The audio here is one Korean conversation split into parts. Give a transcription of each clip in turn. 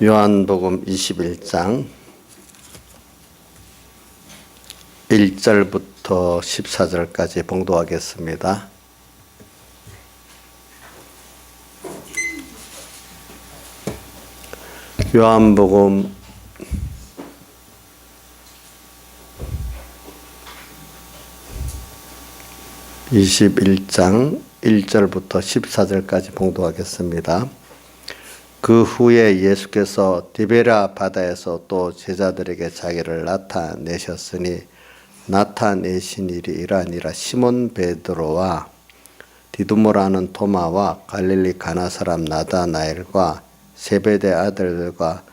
요한복음 21장 1절부터 14절까지 봉독하겠습니다. 요한복음 21장 1절부터 14절까지 봉독하겠습니다. 그 후에 예수께서 디베랴 바다에서 또 제자들에게 자기를 나타내셨으니 나타내신 일이 이러하니라. 시몬 베드로와 디두모라는 도마와 갈릴리 가나 사람 나다나엘과 세베대 아들들과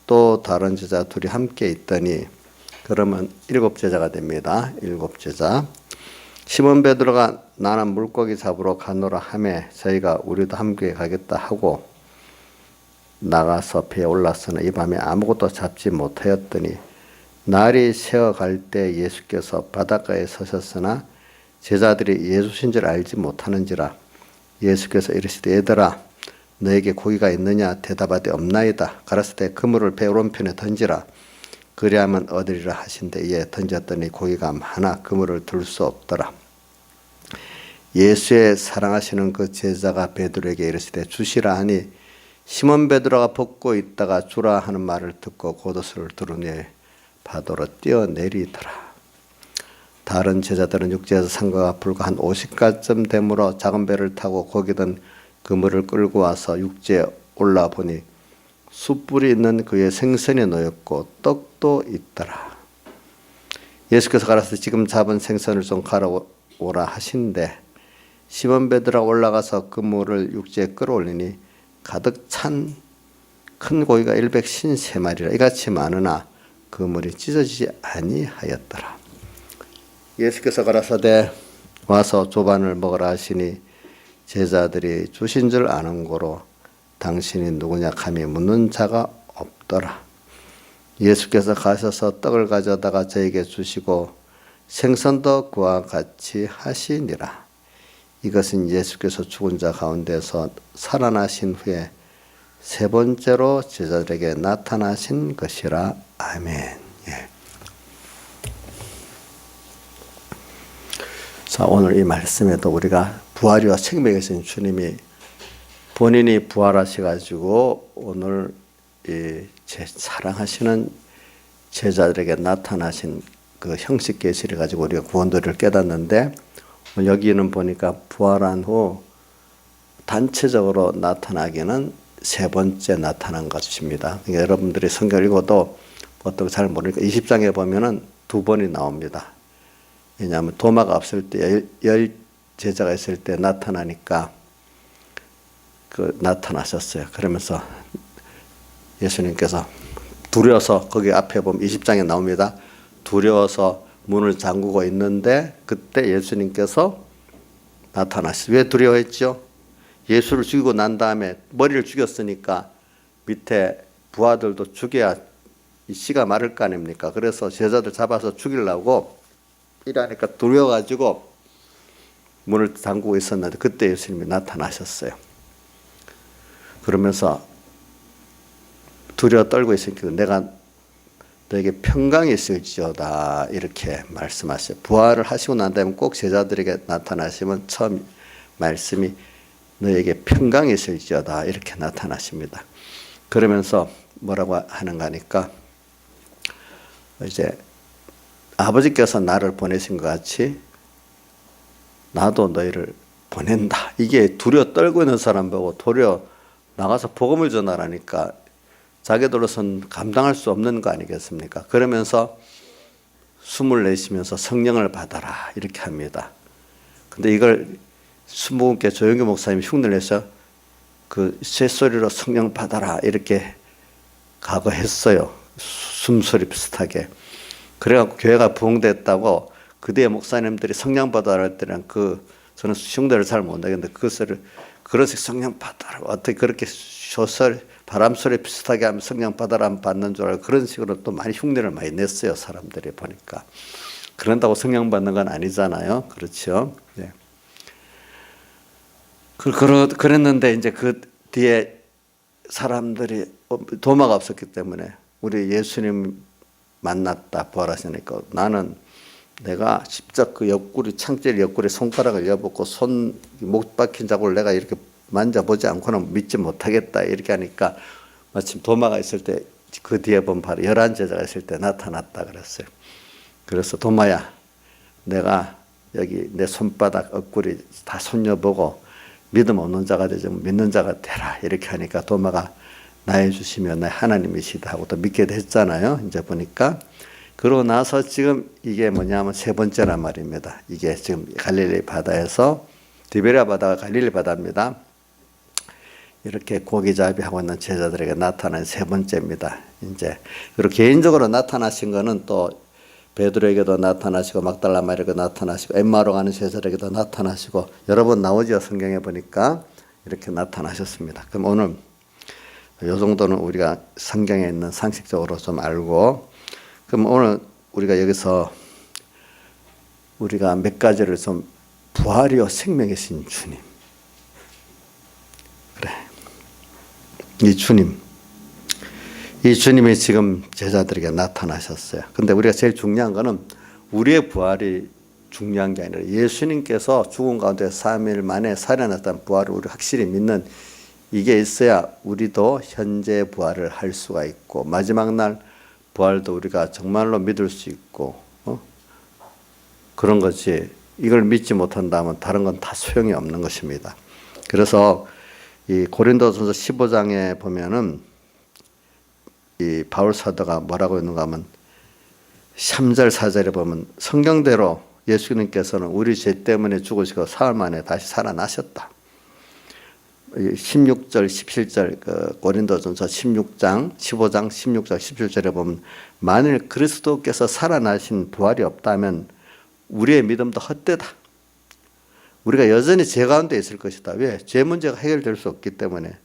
또 다른 제자 둘이 함께 있더니, 그러면 7제자가 됩니다. 7제자. 시몬 베드로가 나는 물고기 잡으러 가노라 하매 저희가 우리도 함께 가겠다 하고 나가서 배에 올랐으나 이 밤에 아무것도 잡지 못하였더니 날이 새어갈 때 예수께서 바닷가에 서셨으나 제자들이 예수신 줄 알지 못하는지라. 예수께서 이르시되 얘들아 너에게 고기가 있느냐 대답하되 없나이다. 가라사대 때 그물을 배 오른편에 던지라. 그리하면 얻으리라 하신대 이에 던졌더니 고기가 많아 그물을 들 수 없더라. 예수의 사랑하시는 그 제자가 베드로에게 이르시되 주시라 하니 시몬 베드로가 벗고 있다가 주라 하는 말을 듣고 겉옷을 두르니 바다로 뛰어내리더라. 다른 제자들은 육지에서 상가가 불과 한 50가쯤 되므로 작은 배를 타고 거기든 그물을 끌고 와서 육지에 올라보니 숯불이 있는 그의 생선이 놓였고 떡도 있더라. 예수께서 가라사대 지금 잡은 생선을 좀 가져오라 하신대 시몬 베드로가 올라가서 그물을 육지에 끌어올리니 가득 찬 큰 고기가 153마리라. 이같이 많으나 그물이 찢어지지 아니하였더라. 예수께서 가라사대 와서 조반을 먹으라 하시니 제자들이 주신 줄 아는 고로 당신이 누구냐 감히 묻는 자가 없더라. 예수께서 가셔서 떡을 가져다가 저에게 주시고 생선도 그와 같이 하시니라. 이것은 예수께서 죽은 자 가운데서 살아나신 후에 세 번째로 제자들에게 나타나신 것이라. 아멘. 예. 자, 오늘 이 말씀에도 우리가 부활이와 생명에 계신 주님이 본인이 부활하셔가지고 오늘 제 사랑하시는 제자들에게 나타나신 그 형식 계시를 가지고 우리가 구원도를 깨닫는데, 여기는 보니까 부활한 후 단체적으로 나타나기는 세 번째 나타난 것입니다. 그러니까 여러분들이 성경을 읽어도 어떻게 잘 모르니까 20장에 보면은 2번이 나옵니다. 왜냐하면 도마가 없을 때 10제자가 있을 때 나타나니까 나타나셨어요. 그러면서 예수님께서 두려워서, 거기 앞에 보면 20장에 나옵니다. 두려워서 문을 잠그고 있는데 그때 예수님께서 나타나셨어요. 왜 두려워했죠? 예수를 죽이고 난 다음에 머리를 죽였으니까 밑에 부하들도 죽여야 이 씨가 마를 거 아닙니까? 그래서 제자들 잡아서 죽이려고 이러니까 두려워가지고 문을 잠그고 있었는데 그때 예수님이 나타나셨어요. 그러면서 두려워 떨고 있으니까 내가 너에게 평강이 있을지어다 이렇게 말씀하셔요. 부활을 하시고 난 다음에 꼭 제자들에게 나타나시면 처음 말씀이 너에게 평강이 있을지어다 이렇게 나타나십니다. 그러면서 뭐라고 하는가 하니까 이제 아버지께서 나를 보내신 것 같이 나도 너희를 보낸다. 이게 두려워 떨고 있는 사람 보고 도리어 나가서 복음을 전하라니까 자기들로서는 감당할 수 없는 거 아니겠습니까? 그러면서 숨을 내쉬면서 성령을 받아라 이렇게 합니다. 근데 이걸 순복음교회 조영규 목사님이 흉내를 내서 그 쇳소리로 성령 받아라 이렇게 각오했어요. 숨소리 비슷하게. 그래갖고 교회가 부흥됐다고 그 뒤에 목사님들이 성령 받아라 할 때는 저는 흉내를 잘 못 내겠는데 그것을 그렇게 성령 받아라 어떻게 그렇게 바람 소리 비슷하게 하면 성령 받아라 받는 줄 알고 그런 식으로 또 많이 흉내를 많이 냈어요. 사람들이 보니까. 그런다고 성령 받는 건 아니잖아요. 그렇죠? 네. 그랬는데 이제 그 뒤에 사람들이 도마가 없었기 때문에 우리 예수님 만났다 부활하시니까 나는 내가 직접 그 옆구리 창질 옆구리 손가락을 여보고 손 목 박힌 자국을 내가 이렇게 만져보지 않고는 믿지 못하겠다 이렇게 하니까 마침 도마가 있을 때 그 뒤에 보면 바로 11제자가 있을 때 나타났다 그랬어요. 그래서 도마야 내가 여기 내 손바닥 옆구리 다 손녀보고 믿음 없는 자가 되지 믿는 자가 되라 이렇게 하니까 도마가 나의 주시며 나의 하나님이시다 하고 또 믿게 됐잖아요. 이제 보니까 그러고 나서 지금 이게 뭐냐면 세 번째란 말입니다. 이게 지금 갈릴리 바다에서 디베랴 바다가 갈릴리 바다입니다. 이렇게 고기잡이하고 있는 제자들에게 나타난 세 번째입니다. 이제 그리고 개인적으로 나타나신 거는 또 베드로에게도 나타나시고 막달라 마리아에게 나타나시고 엠마오로 가는 제자들에게도 나타나시고 여러 번 나오죠. 성경에 보니까 이렇게 나타나셨습니다. 그럼 오늘 이 정도는 우리가 성경에 있는 상식적으로 좀 알고 그럼 오늘 우리가 여기서 우리가 몇 가지를 좀 부활이요 생명이신 주님 그래 이 주님이 지금 제자들에게 나타나셨어요. 근데 우리가 제일 중요한 거는 우리의 부활이 중요한 게 아니라 예수님께서 죽은 가운데 3일 만에 살아났다는 부활을 우리 확실히 믿는 이게 있어야 우리도 현재 부활을 할 수가 있고 마지막 날 부활도 우리가 정말로 믿을 수 있고 그런 거지 이걸 믿지 못한다면 다른 건 다 소용이 없는 것입니다. 그래서 이 고린도전서 15장에 보면은 이 바울 사도가 뭐라고 했는가 하면 3절 4절에 보면 성경대로 예수님께서는 우리 죄 때문에 죽으시고 사흘 만에 다시 살아나셨다. 16절 17절 그 고린도전서 16장 15장 16절 17절에 보면 만일 그리스도께서 살아나신 부활이 없다면 우리의 믿음도 헛되다. 우리가 여전히 죄 가운데 있을 것이다. 왜? 죄 문제가 해결될 수 없기 때문에.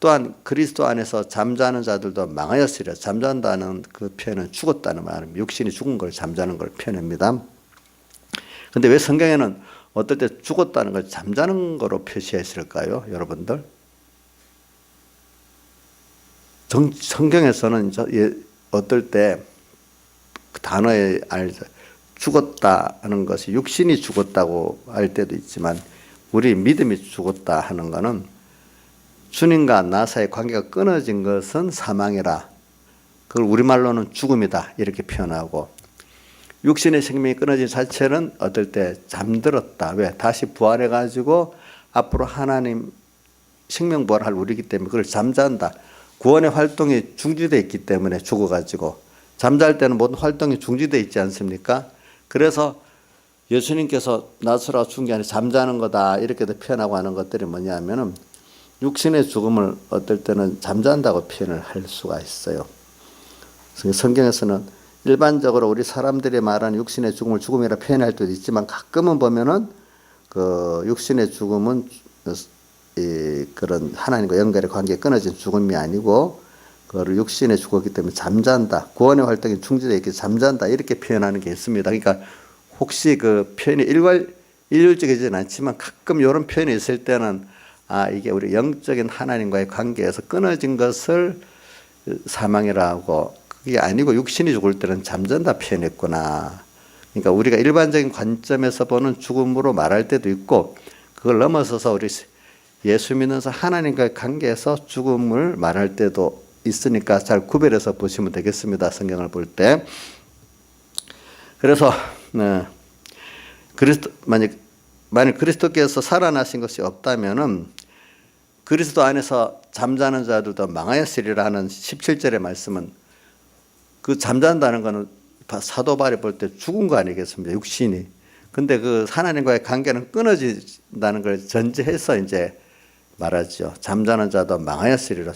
또한 그리스도 안에서 잠자는 자들도 망하였으리라. 잠잔다는 그 표현은 죽었다는 말입니다. 육신이 죽은 걸 잠자는 걸 표현합니다. 그런데 왜 성경에는 어떨 때 죽었다는 걸 잠자는 거로 표시했을까요? 여러분들? 성경에서는 어떨 때 그 단어에 알죠. 죽었다는 것이 육신이 죽었다고 할 때도 있지만 우리 믿음이 죽었다 하는 것은 주님과 나 사이의 관계가 끊어진 것은 사망이라. 그걸 우리말로는 죽음이다 이렇게 표현하고 육신의 생명이 끊어진 자체는 어떨 때 잠들었다. 왜? 다시 부활해가지고 앞으로 하나님 생명 부활할 우리이기 때문에 그걸 잠잔다. 구원의 활동이 중지되어 있기 때문에 죽어가지고 잠잘 때는 모든 활동이 중지되어 있지 않습니까? 그래서 예수님께서 나사로가 죽은 게 아니라 잠자는 거다 이렇게도 표현하고 하는 것들이 뭐냐면은 육신의 죽음을 어떨 때는 잠잔다고 표현을 할 수가 있어요. 성경에서는 일반적으로 우리 사람들이 말하는 육신의 죽음을 죽음이라 표현할 때도 있지만 가끔은 보면은 그 육신의 죽음은 그런 하나님과 연결의 관계에 끊어진 죽음이 아니고 그거를 육신에 죽었기 때문에 잠잔다. 구원의 활동이 중지되어 있기 잠잔다. 이렇게 표현하는 게 있습니다. 그러니까 혹시 그 표현이 일률적이지는 않지만 가끔 이런 표현이 있을 때는 이게 우리 영적인 하나님과의 관계에서 끊어진 것을 사망이라고 그게 아니고 육신이 죽을 때는 잠잔다 표현했구나. 그러니까 우리가 일반적인 관점에서 보는 죽음으로 말할 때도 있고 그걸 넘어서서 우리 예수 믿는 하나님과의 관계에서 죽음을 말할 때도 있으니까 잘 구별해서 보시면 되겠습니다. 성경을 볼 때. 그래서 만약 그리스도께서 살아나신 것이 없다면은 그리스도 안에서 잠자는 자들도 망하였으리라 하는 17절의 말씀은 그 잠잔다는 것은 사도 바울이 볼 때 죽은 거 아니겠습니까? 육신이. 근데 그 하나님과의 관계는 끊어진다는 걸 전제해서 이제 말하죠. 잠자는 자도 망하였으리라.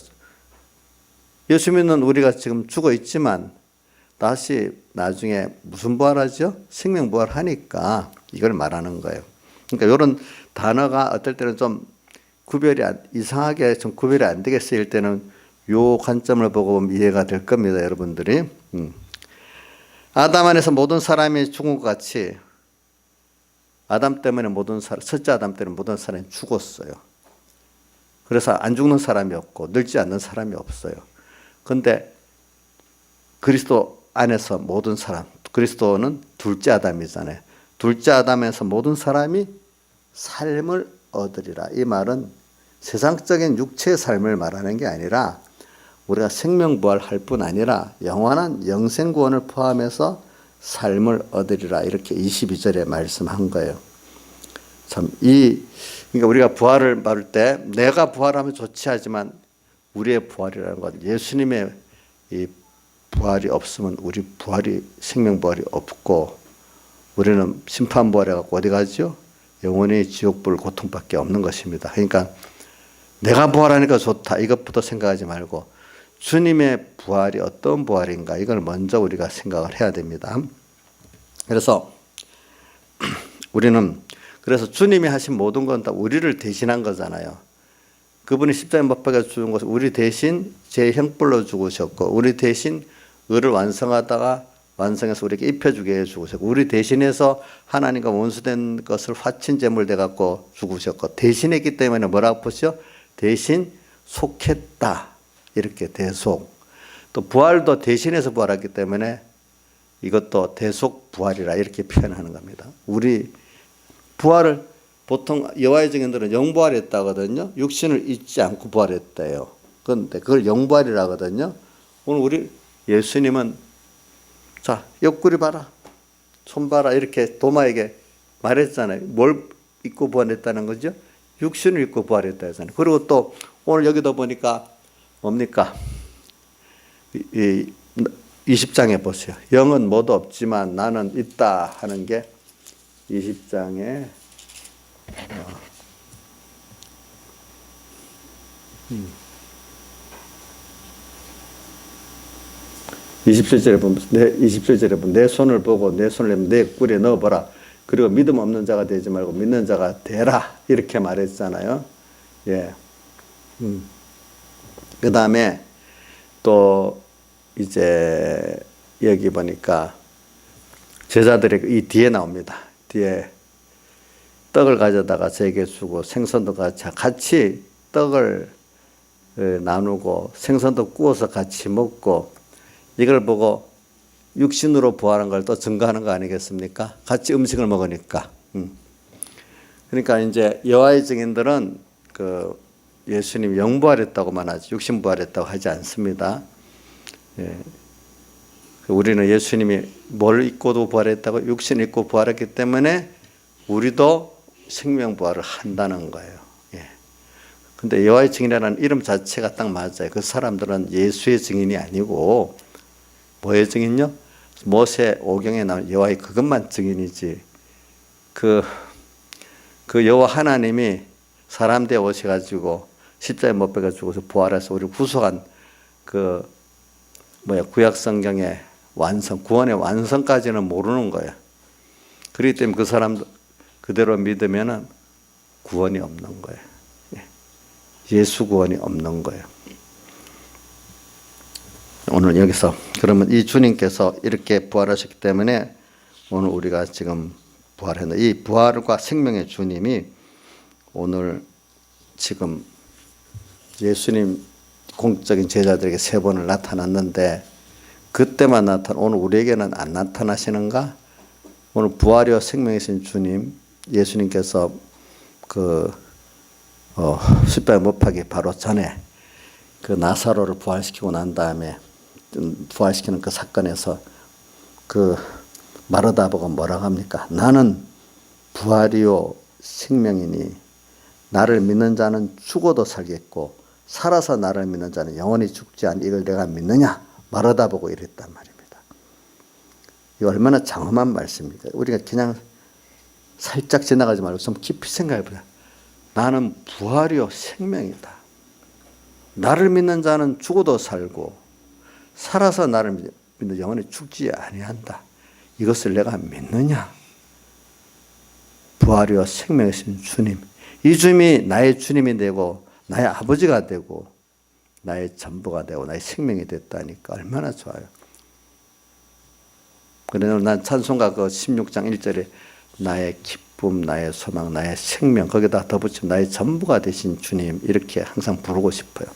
예수 믿는 우리가 지금 죽어 있지만 다시 나중에 무슨 부활하죠? 생명 부활하니까 이걸 말하는 거예요. 그러니까 이런 단어가 어떨 때는 좀 이상하게 좀 구별이 안 되게 쓰일 때는 요 관점을 보고 보면 이해가 될 겁니다, 여러분들이. 아담 안에서 모든 사람이 죽은 것 같이 아담 때문에 첫째 아담 때문에 모든 사람이 죽었어요. 그래서 안 죽는 사람이 없고 늙지 않는 사람이 없어요. 그런데 그리스도 안에서 모든 사람, 그리스도는 둘째 아담이잖아요. 둘째 아담에서 모든 사람이 삶을 얻으리라. 이 말은 세상적인 육체의 삶을 말하는 게 아니라 우리가 생명부활할 뿐 아니라 영원한 영생구원을 포함해서 삶을 얻으리라. 이렇게 22절에 말씀한 거예요. 참, 그러니까 우리가 부활을 말할 때 내가 부활하면 좋지 하지만 우리의 부활이라는 건 예수님의 이 부활이 없으면 우리 부활이, 생명부활이 없고 우리는 심판부활해갖고 어디 가죠? 영원히 지옥불 고통밖에 없는 것입니다. 그러니까 내가 부활하니까 좋다 이것부터 생각하지 말고 주님의 부활이 어떤 부활인가 이걸 먼저 우리가 생각을 해야 됩니다. 그래서 우리는 그래서 주님이 하신 모든 건 다 우리를 대신한 거잖아요. 그분이 십자가에 못 박혀 죽은 것은 우리 대신 제 형벌로 죽으셨고 우리 대신 의를 완성하다가 완성해서 우리에게 입혀주게 해주셨고 우리 대신해서 하나님과 원수된 것을 화친 제물 돼갖고 죽으셨고 대신했기 때문에 뭐라고 보시죠? 대신 속했다. 이렇게 대속. 또 부활도 대신해서 부활했기 때문에 이것도 대속 부활이라 이렇게 표현하는 겁니다. 우리 부활을 보통 여호와의 증인들은 영부활했다 하거든요. 육신을 잊지 않고 부활했대요. 그런데 그걸 영부활이라 하거든요. 오늘 우리 예수님은 자, 옆구리 봐라. 손 봐라. 이렇게 도마에게 말했잖아요. 뭘 입고 부활했다는 거죠? 육신을 입고 부활했다 했잖아요. 그리고 또 오늘 여기도 보니까 뭡니까? 20장에 보세요. 영은 뭐도 없지만 나는 있다 하는 게 20장에 27절에 보면 내 손을 보고 내 손을 내 꿀에 넣어보라. 그리고 믿음 없는 자가 되지 말고 믿는 자가 되라. 이렇게 말했잖아요. 예. 그 다음에 또 이제 여기 보니까 제자들이 이 뒤에 나옵니다. 뒤에 떡을 가져다가 저에게 주고 생선도 같이 떡을 나누고 생선도 구워서 같이 먹고 이걸 보고 육신으로 부활한 걸 또 증거하는 거 아니겠습니까? 같이 음식을 먹으니까. 그러니까 이제 여호와의 증인들은 그 예수님 영부활했다고만 하지 육신 부활했다고 하지 않습니다. 예. 우리는 예수님이 뭘 입고도 부활했다고 육신을 입고 부활했기 때문에 우리도 생명 부활을 한다는 거예요. 예. 근데 여호와의 증인이라는 이름 자체가 딱 맞아요. 그 사람들은 예수의 증인이 아니고 뭐의 증인요? 모세 오경에 나온 여호와의 그것만 증인이지. 그 여호와 하나님이 사람 되어 오셔가지고 십자가에 못 박혀 죽어서 부활해서 우리 구속한 구약 성경의 완성, 구원의 완성까지는 모르는 거예요. 그렇기 때문에 그 사람 그대로 믿으면은 구원이 없는 거예요. 예수 구원이 없는 거예요. 오늘 여기서 그러면 이 주님께서 이렇게 부활하셨기 때문에 오늘 우리가 지금 부활했는데 이 부활과 생명의 주님이 오늘 지금 예수님 공적인 제자들에게 3번을 나타났는데 그때만 오늘 우리에게는 안 나타나시는가? 오늘 부활이와 생명이신 주님 예수님께서 십자가에 못 박기 바로 전에 그 나사로를 부활시키고 난 다음에 부활시키는 그 사건에서 그 마르다 보고 뭐라고 합니까? 나는 부활이요 생명이니 나를 믿는 자는 죽어도 살겠고 살아서 나를 믿는 자는 영원히 죽지 않니 이걸 내가 믿느냐? 마르다 보고 이랬단 말입니다. 이 얼마나 장엄한 말씀입니까? 우리가 그냥 살짝 지나가지 말고 좀 깊이 생각해 보자. 나는 부활이요 생명이다. 나를 믿는 자는 죽어도 살고 살아서 나를 믿는 영원히 죽지 아니한다. 이것을 내가 믿느냐? 부활이요 생명이신 주님. 이 주님이 나의 주님이 되고 나의 아버지가 되고 나의 전부가 되고 나의 생명이 됐다니까 얼마나 좋아요. 그래서 난 찬송가 그 16장 1절에 나의 기쁨, 나의 소망, 나의 생명, 거기다 덧붙이면 나의 전부가 되신 주님, 이렇게 항상 부르고 싶어요.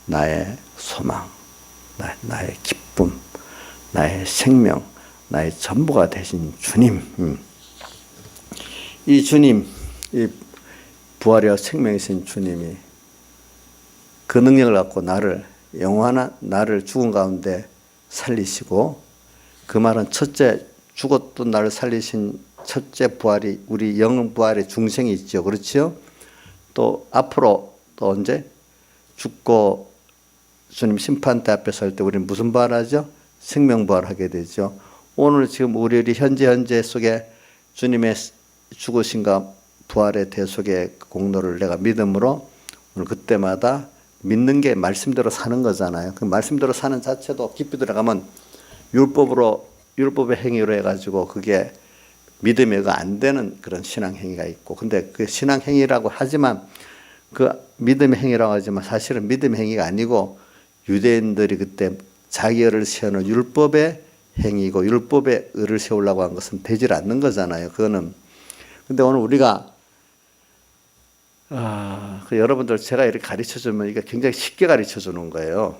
나의 소망, 나의 기쁨, 나의 생명, 나의 전부가 되신 주님. 이 주님, 이 부활이와 생명이신 주님이 그 능력을 갖고 나를, 영원한 나를 죽은 가운데 살리시고, 그 말은 첫째 죽었던 나를 살리신 첫째 부활이 우리 영은 부활의 중생이 있죠. 그렇죠? 또 앞으로 또 언제 죽고 주님 심판대 앞에 설 때 우리는 무슨 부활하죠? 생명 부활하게 되죠. 오늘 지금 우리 현재 속에 주님의 죽으심과 부활의 대속의 공로를 내가 믿음으로 오늘 그때마다 믿는 게 말씀대로 사는 거잖아요. 그 말씀대로 사는 자체도 깊이 들어가면 율법의 행위로 해가지고 그게 믿음이 안 되는 그런 신앙 행위가 있고, 근데 그 신앙 행위라고 하지만 그 믿음의 행위라고 하지만 사실은 믿음의 행위가 아니고 유대인들이 그때 자기 의를 세우는 율법의 행위고 율법의 의를 세우려고 한 것은 되질 않는 거잖아요. 그거는. 근데 오늘 우리가 여러분들 제가 이렇게 가르쳐 주면 이게 굉장히 쉽게 가르쳐 주는 거예요.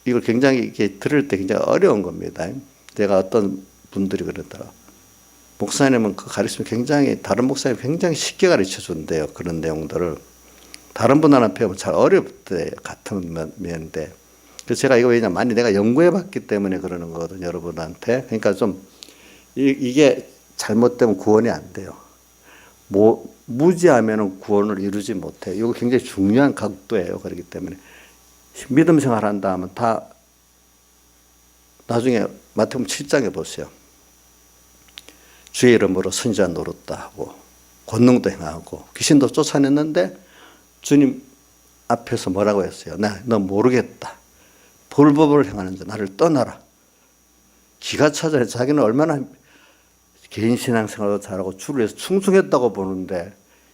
이걸 굉장히 이렇게 들을 때 굉장히 어려운 겁니다. 제가 어떤 분들이 그러더라고요. 목사님은 그 가르치면 굉장히, 다른 목사님이 굉장히 쉽게 가르쳐 준대요. 그런 내용들을. 다른 분들한테 배우면 잘 어렵대요. 같은 면인데. 그래서 제가 이거 왜냐면 많이 내가 연구해 봤기 때문에 그러는 거거든요. 여러분한테. 그러니까 좀 이게 잘못되면 구원이 안 돼요. 무지하면 구원을 이루지 못해요. 이거 굉장히 중요한 각도예요. 그렇기 때문에. 믿음 생활한다 하면 다 나중에 마태복음 7장에 보세요. 주의 이름으로 선지자 노릇다 하고 권능도 행하고 귀신도 쫓아냈는데 주님 앞에서 뭐라고 했어요? 너 모르겠다. 불법을 행하는 자 나를 떠나라. 기가 차져. 자기는 얼마나 개인 신앙생활도 잘하고 주를 위해서 충성했다고 보는데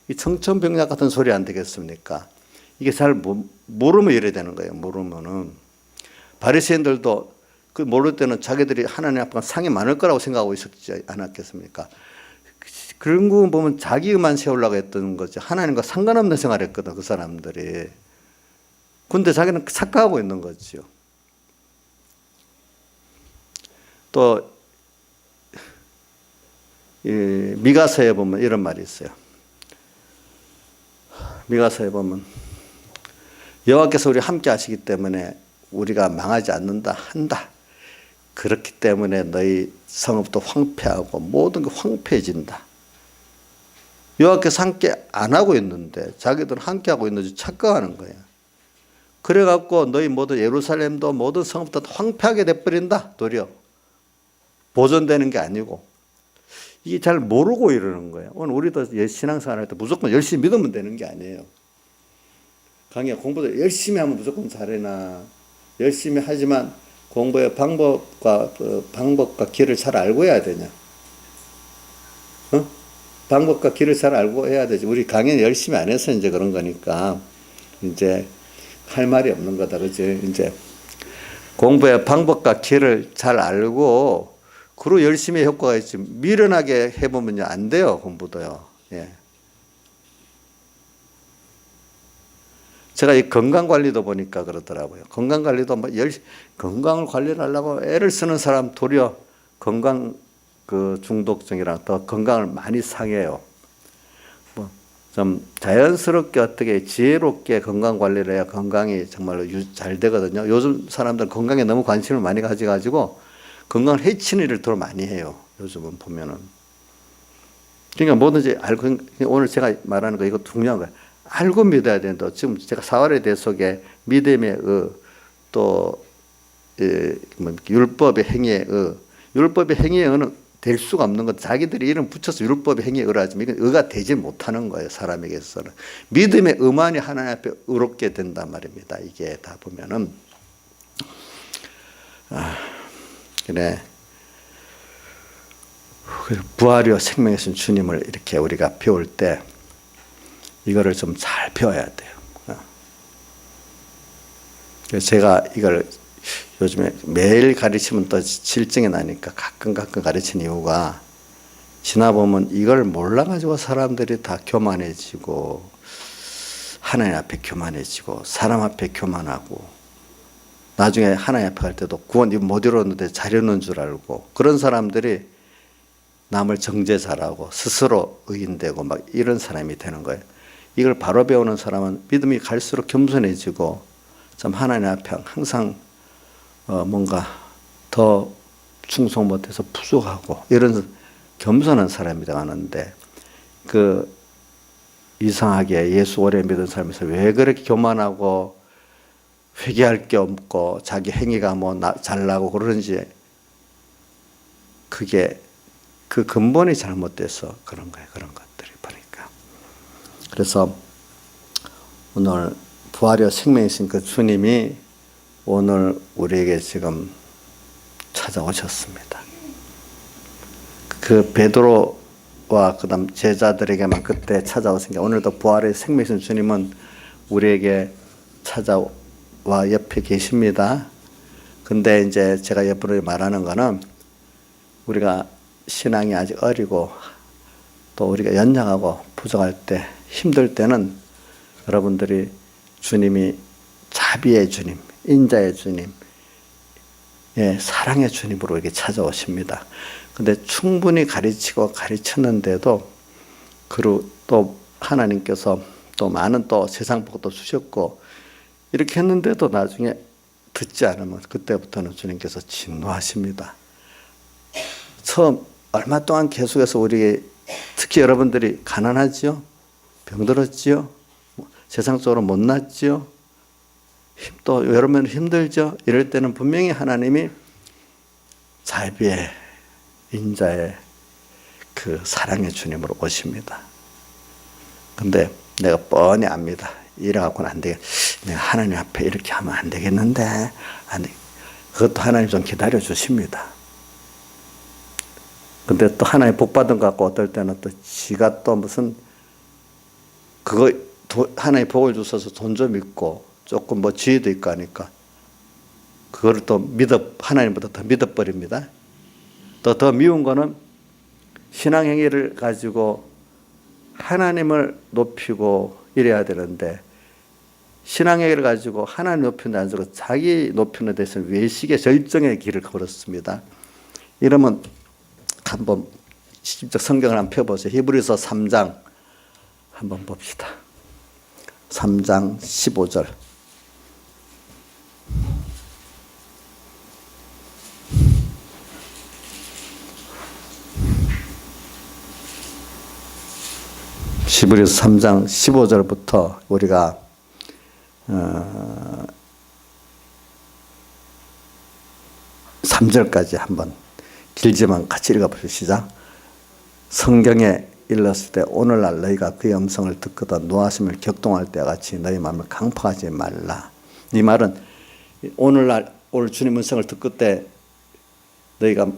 이 청천벽력 같은 소리 안 되겠습니까? 이게 잘 모르면 이래야 되는 거예요. 모르면은. 바리새인들도 그 모를 때는 자기들이 하나님 앞에 상이 많을 거라고 생각하고 있었지 않았겠습니까? 그런 거 보면 자기만 세우려고 했던 거지. 하나님과 상관없는 생활을 했거든, 그 사람들이. 근데 자기는 착각하고 있는 거죠. 또 미가서에 보면 이런 말이 있어요. 미가서에 보면 여호와께서 우리 함께 하시기 때문에 우리가 망하지 않는다 한다. 그렇기 때문에 너희 성읍도 황폐하고 모든 게 황폐해진다. 여호와께서 함께 안 하고 있는데 자기들은 함께 하고 있는지 착각하는 거예요. 그래갖고 너희 모든 예루살렘도 모든 성읍도 황폐하게 돼버린다. 도리어 보존되는 게 아니고. 이게 잘 모르고 이러는 거예요. 오늘 우리도 신앙생활 할 때 무조건 열심히 믿으면 되는 게 아니에요. 강의가 공부도 열심히 하면 무조건 잘해나. 열심히 하지만 공부의 방법과 길을 잘 알고 해야 되냐? 방법과 길을 잘 알고 해야 되지. 우리 강의는 열심히 안 해서 이제 그런 거니까 이제 할 말이 없는 거다, 그지? 이제 공부의 방법과 길을 잘 알고 그로 열심히 효과가 있지. 미련하게 해보면요 안 돼요. 공부도요. 예. 제가 이 건강관리도 보니까 그러더라고요. 건강관리도 건강을 관리하려고 애를 쓰는 사람 도리어 건강 중독증이랑 더 건강을 많이 상해요. 좀 자연스럽게 어떻게 지혜롭게 건강 관리를 해야 건강이 정말로 잘 되거든요. 요즘 사람들 건강에 너무 관심을 많이 가져가지고 건강을 해치는 일을 더 많이 해요. 요즘은 보면은. 그러니까 뭐든지 알고, 오늘 제가 말하는 거 이거 중요한 거예요. 알고 믿어야 된다. 지금 제가 사활의 대속에 믿음의 또 율법의 행위의 율법의 행위의 의는 될 수가 없는 것. 자기들이 이름 붙여서 율법의 행위의 의라 하지만 이건 의가 되지 못하는 거예요. 사람에게서는. 믿음의 의만이 하나님 앞에 의롭게 된단 말입니다. 이게 다 보면은 그래. 부활이요 생명이신 주님을 이렇게 우리가 배울 때 이거를 좀 잘 배워야 돼요. 그래서 제가 이걸 요즘에 매일 가르치면 또 실증이 나니까 가끔 가르치는 이유가 지나보면 이걸 몰라가지고 사람들이 다 교만해지고 하나님 앞에 교만해지고 사람 앞에 교만하고 나중에 하나님 앞에 갈 때도 구원 못 이뤘는데 잘했는 줄 알고 그런 사람들이 남을 정죄 잘하고 스스로 의인되고 막 이런 사람이 되는 거예요. 이걸 바로 배우는 사람은 믿음이 갈수록 겸손해지고 참 하나님 앞에 항상 뭔가 더 충성 못해서 부족하고 이런 겸손한 사람이 되는데 그 이상하게 예수 오래 믿은 사람에서 왜 그렇게 교만하고 회개할 게 없고 자기 행위가 뭐 잘나고 그러는지 그게 그 근본이 잘못돼서 그런 거예요. 그런 것들이 보니까. 그래서 오늘 부활의 생명이신 그 주님이 오늘 우리에게 지금 찾아오셨습니다. 그 베드로와 그다음 제자들에게만 그때 찾아오신 게 오늘도 부활의 생명이신 주님은 우리에게 찾아와 옆에 계십니다. 근데 이제 제가 옆으로 말하는 거는 우리가 신앙이 아직 어리고 또 우리가 연약하고 부족할 때 힘들 때는 여러분들이 주님이 자비의 주님, 인자의 주님, 예, 사랑의 주님으로 이렇게 찾아오십니다. 근데 충분히 가르쳤는데도 그리고 또 하나님께서 또 많은 또 세상 복도 주셨고 이렇게 했는데도 나중에 듣지 않으면 그때부터는 주님께서 진노하십니다. 처음 얼마 동안 계속해서 우리 특히 여러분들이 가난하지요? 병들었지요? 세상적으로 못났지요? 또 여러분 힘들죠? 이럴 때는 분명히 하나님이 자비의 인자의 그 사랑의 주님으로 오십니다. 근데 내가 뻔히 압니다. 이래갖고는 안 되겠. 내가 하나님 앞에 이렇게 하면 안 되겠는데, 그것도 하나님 좀 기다려 주십니다. 근데 또 하나님 복 받은 것 같고 어떨 때는 또 지가 또 무슨 그거 하나님 복을 주셔서 돈 좀 있고 조금 뭐 지혜도 있고 하니까 그거를 또 하나님보다 더 믿어버립니다. 또 더 미운 거는 신앙행위를 가지고 하나님을 높이고 이래야 되는데 신앙행위를 가지고 하나님 높이는 데 앉아서 자기 높이는 데서 외식의 절정의 길을 걸었습니다. 이러면 한번 직접 성경을 한번 펴보세요. 히브리서 3장 한번 봅시다. 3장 15절. 히브리서 3장 15절부터 우리가 3절까지 한번 길지만 같이 읽어보시죠. 시작. 성경에 일렀을 때 오늘날 너희가 그의 음성을 듣거든 노하심을 격동할 때와 같이 너희 마음을 강팍하지 말라. 이 말은 오늘 주님 음성을 듣을 때 너희가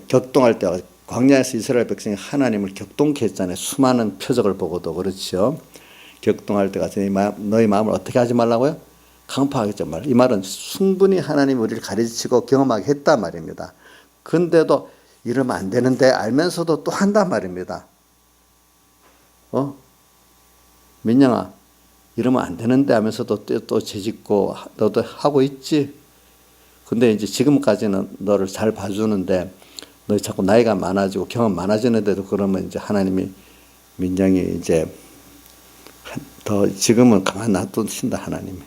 격동할 때와 광야에서 이스라엘 백성이 하나님을 격동케 했잖아요. 수많은 표적을 보고도 그렇죠. 격동할 때 같이 너희 마음을 어떻게 하지 말라고요? 강팍하지 말라. 이 말은 충분히 하나님이 우리를 가르치고 경험하게 했단 말입니다. 근데도 이러면 안 되는데 알면서도 또 한단 말입니다. 민영아, 이러면 안 되는데 하면서도 또 죄짓고 너도 하고 있지. 근데 이제 지금까지는 너를 잘 봐주는데 너 자꾸 나이가 많아지고 경험 많아지는데도 그러면 이제 하나님이 민영이 이제 더 지금은 가만 놔두신다 하나님이.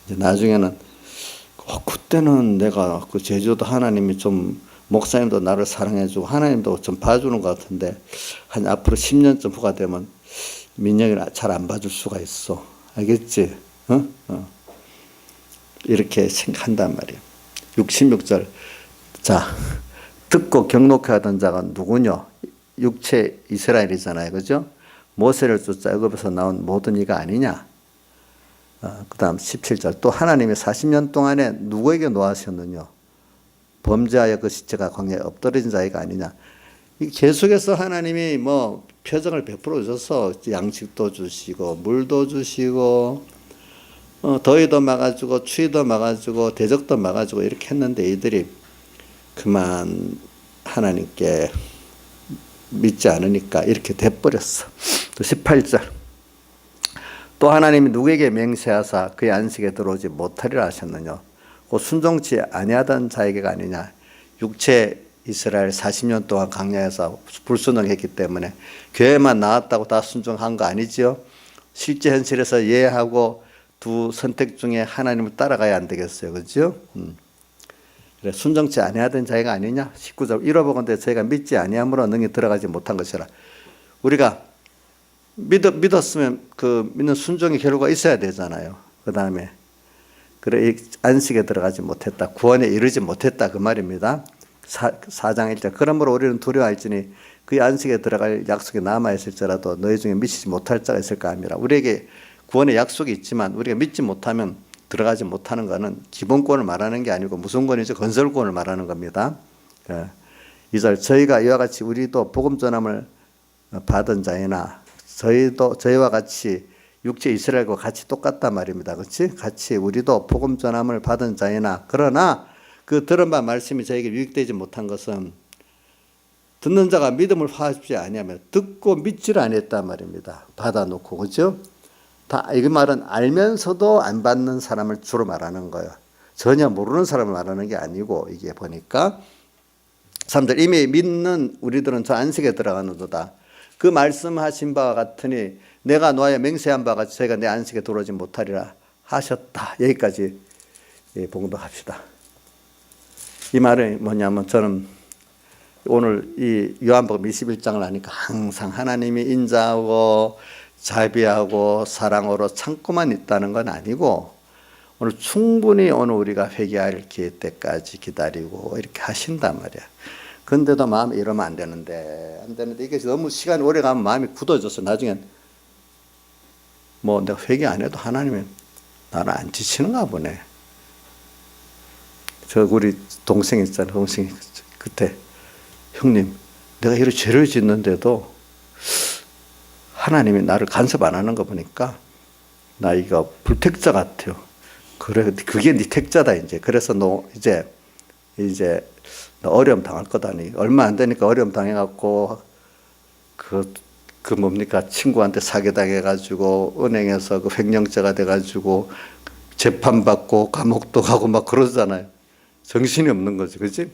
이제 나중에는 그때는 내가 그 제주도 하나님이 좀 목사님도 나를 사랑해주고 하나님도 좀 봐주는 것 같은데 한 앞으로 10년쯤 후가 되면 민영이를 잘 안 봐줄 수가 있어. 알겠지? 이렇게 생각한단 말이에요. 66절. 자, 듣고 경록해 하던 자가 누구냐? 육체 이스라엘이잖아요. 그죠? 모세를 쫓아 애굽에서 나온 모든 이가 아니냐? 그 다음 17절. 또 하나님이 40년 동안에 누구에게 노하셨느냐? 범죄하여 그 시체가 광야에 엎드러진 자가 아니냐? 계속해서 하나님이 뭐 표정을 베풀어 주셔서 양식도 주시고 물도 주시고 더위도 막아주고 추위도 막아주고 대적도 막아주고 이렇게 했는데 이들이 그만 하나님께 믿지 않으니까 이렇게 돼버렸어. 또 18절. 또 하나님이 누구에게 맹세하사 그의 안식에 들어오지 못하리라 하셨느냐. 곧 순종치 아니하던 자에게가 아니냐. 육체 이스라엘 40년 동안 광야에서 불순종했기 때문에 교회만 나왔다고 다 순종한 거 아니지요. 실제 현실에서 예하고 두 선택 중에 하나님을 따라가야 안 되겠어요. 그렇죠? 그래, 순종치 아니하던 자가 아니냐. 19절. 이러보건대 저희가 믿지 아니함으로 능히 들어가지 못한 것이라. 우리가 믿었으면 그 믿는 순종의 결과가 있어야 되잖아요. 그 다음에 그래 안식에 들어가지 못했다. 구원에 이르지 못했다. 그 말입니다. 4장 1절. 그러므로 우리는 두려워할지니 그의 안식에 들어갈 약속이 남아있을지라도 너희 중에 미치지 못할 자가 있을까 함이라. 우리에게 구원의 약속이 있지만 우리가 믿지 못하면 들어가지 못하는 것은 기본권을 말하는 게 아니고 무슨 권이죠? 건설권을 말하는 겁니다. 2절. 저희가 이와 같이 우리도 복음 전함을 받은 자이나 저희와 같이 육체 이스라엘과 같이 똑같단 말입니다. 그렇지? 같이 우리도 복음 전함을 받은 자이나 그러나 그 들은 바 말씀이 저에게 유익되지 못한 것은 듣는 자가 믿음을 화합지 아니하면 듣고 믿지를 아니했단 말입니다. 받아놓고. 그렇죠? 이 말은 알면서도 안 받는 사람을 주로 말하는 거예요. 전혀 모르는 사람을 말하는 게 아니고 이게 보니까 3절. 이미 믿는 우리들은 저 안식에 들어가는도다. 그 말씀하신 바와 같으니 내가 노하여 맹세한 바가 저희가 내 안식에 들어오지 못하리라 하셨다. 여기까지 봉독합시다. 이 말이 뭐냐면 저는 오늘 이 요한복음 21장을 하니까 항상 하나님이 인자하고 자비하고 사랑으로 참고만 있다는 건 아니고 오늘 충분히 오늘 우리가 회개할 기회 때까지 기다리고 이렇게 하신단 말이야. 근데도 마음이 이러면 안 되는데 이게 너무 시간이 오래 가면 마음이 굳어져서 나중엔 뭐 내가 회개 안 해도 하나님이 나를 안 지치는가 보네. 저 우리 동생 있잖아요. 동생이 그때 형님 내가 이런 죄를 짓는데도 하나님이 나를 간섭 안 하는 거 보니까 나 이거 불택자 같아요. 그래 그게 네 택자다 이제. 그래서 너 이제 너 어려움 당할 거다니. 얼마 안 되니까 어려움 당해갖고 그 뭡니까 친구한테 사기당해가지고 은행에서 그 횡령죄가 돼가지고 재판받고 감옥도 가고 막 그러잖아요. 정신이 없는 거지, 그렇지?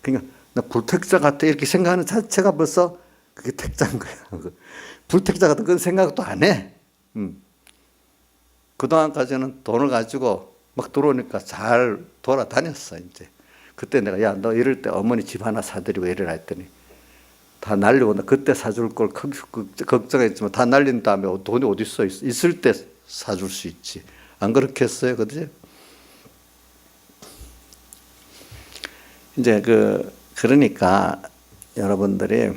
그러니까 나 불택자 같아 이렇게 생각하는 자체가 벌써 그게 택자인 거야. 불택자 같은 그런 생각도 안 해. 그동안까지는 돈을 가지고 막 들어오니까 잘 돌아다녔어 이제. 그때 내가 야 너 이럴 때 어머니 집 하나 사드리고 이래라 했더니 다 날리고 나 그때 사줄 걸 걱정했지만 다 날린 다음에 돈이 어디 있어? 있을 때 사줄 수 있지. 안 그렇게 했어요, 그지? 이제 그러니까 여러분들이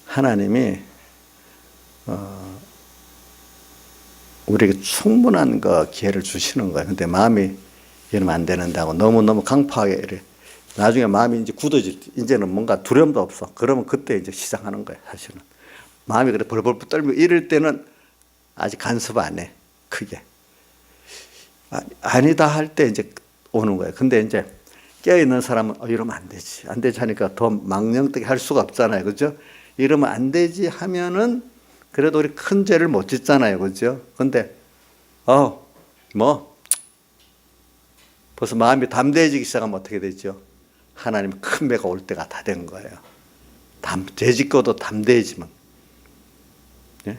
하나님이 우리에게 충분한 기회를 주시는 거예요. 근데 마음이 이러면 안 되는데 하고 너무너무 강팍하게 이래. 나중에 마음이 이제 굳어질 때, 이제는 뭔가 두려움도 없어. 그러면 그때 이제 시작하는 거예요, 사실은. 마음이 그래 벌벌 떨며 이럴 때는 아직 간섭 안 해, 크게. 아니다 할 때 이제 오는 거예요. 근데 이제 깨어있는 사람은 이러면 안 되지. 안 되지 하니까 더 망령되게 할 수가 없잖아요. 그죠? 이러면 안 되지 하면은 그래도 우리 큰 죄를 못 짓잖아요. 그죠? 근데, 벌써 마음이 담대해지기 시작하면 어떻게 되죠? 하나님 큰 배가 올 때가 다 된 거예요. 죄 짓고도 담대해지면. 예?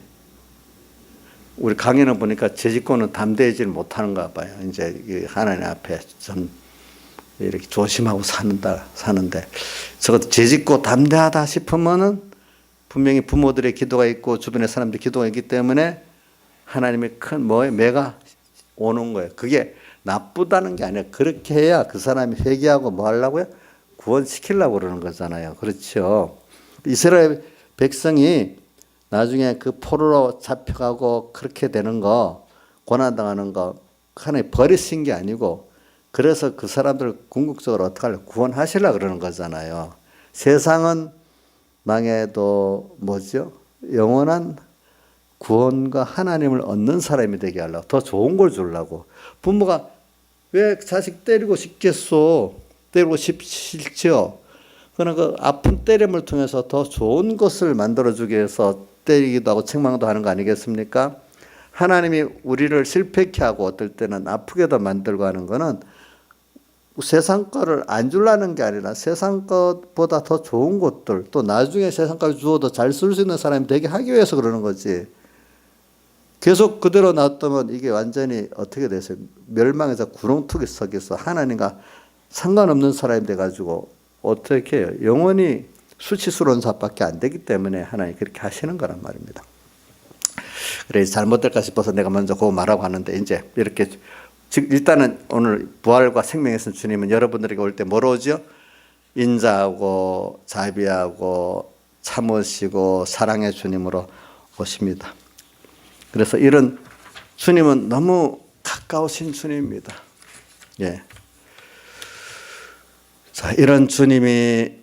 우리 강연을 보니까 죄 짓고는 담대해지를 못하는가 봐요. 이제 하나님 앞에 좀 이렇게 조심하고 사는데, 저것도 죄 짓고 담대하다 싶으면은 분명히 부모들의 기도가 있고 주변의 사람들의 기도가 있기 때문에 하나님의 큰 매가 오는 거예요. 그게 나쁘다는 게 아니라 그렇게 해야 그 사람이 회개하고 뭐 하려고요? 구원시키려고 그러는 거잖아요. 그렇죠. 이스라엘 백성이 나중에 그 포로로 잡혀가고 그렇게 되는 거, 고난당하는 거 하나님 버리신 게 아니고 그래서 그 사람들 궁극적으로 어떻게 하려고 구원하시려고 그러는 거잖아요. 세상은 망해도 영원한 구원과 하나님을 얻는 사람이 되게 하려고 더 좋은 걸 주려고. 부모가 왜 자식 때리고 싶겠소? 때리고 싫죠. 그러나 그 아픈 때림을 통해서 더 좋은 것을 만들어주기 위해서 때리기도 하고 책망도 하는 거 아니겠습니까? 하나님이 우리를 실패케 하고 어떨 때는 아프게도 만들고 하는 거는 세상 거를 안 주려는 게 아니라 세상 것보다 더 좋은 것들, 또 나중에 세상 거를 주어도 잘 쓸 수 있는 사람이 되게 하기 위해서 그러는 거지. 계속 그대로 놔두면 이게 완전히 어떻게 됐어요? 멸망해서 구렁텅이 속에서 하나님과 상관없는 사람이 돼가지고 어떻게 해요? 영원히 수치스러운 사밖에 안 되기 때문에 하나님 그렇게 하시는 거란 말입니다. 그래 잘못될까 싶어서 내가 먼저 그거 말하고 하는데 이제 이렇게 즉 일단은 오늘 부활과 생명의 신 주님은 여러분들에게 올 때 뭐로 오죠? 인자하고 자비하고 참으시고 사랑의 주님으로 오십니다. 그래서 이런 주님은 너무 가까우신 주님입니다. 예. 자, 이런 주님이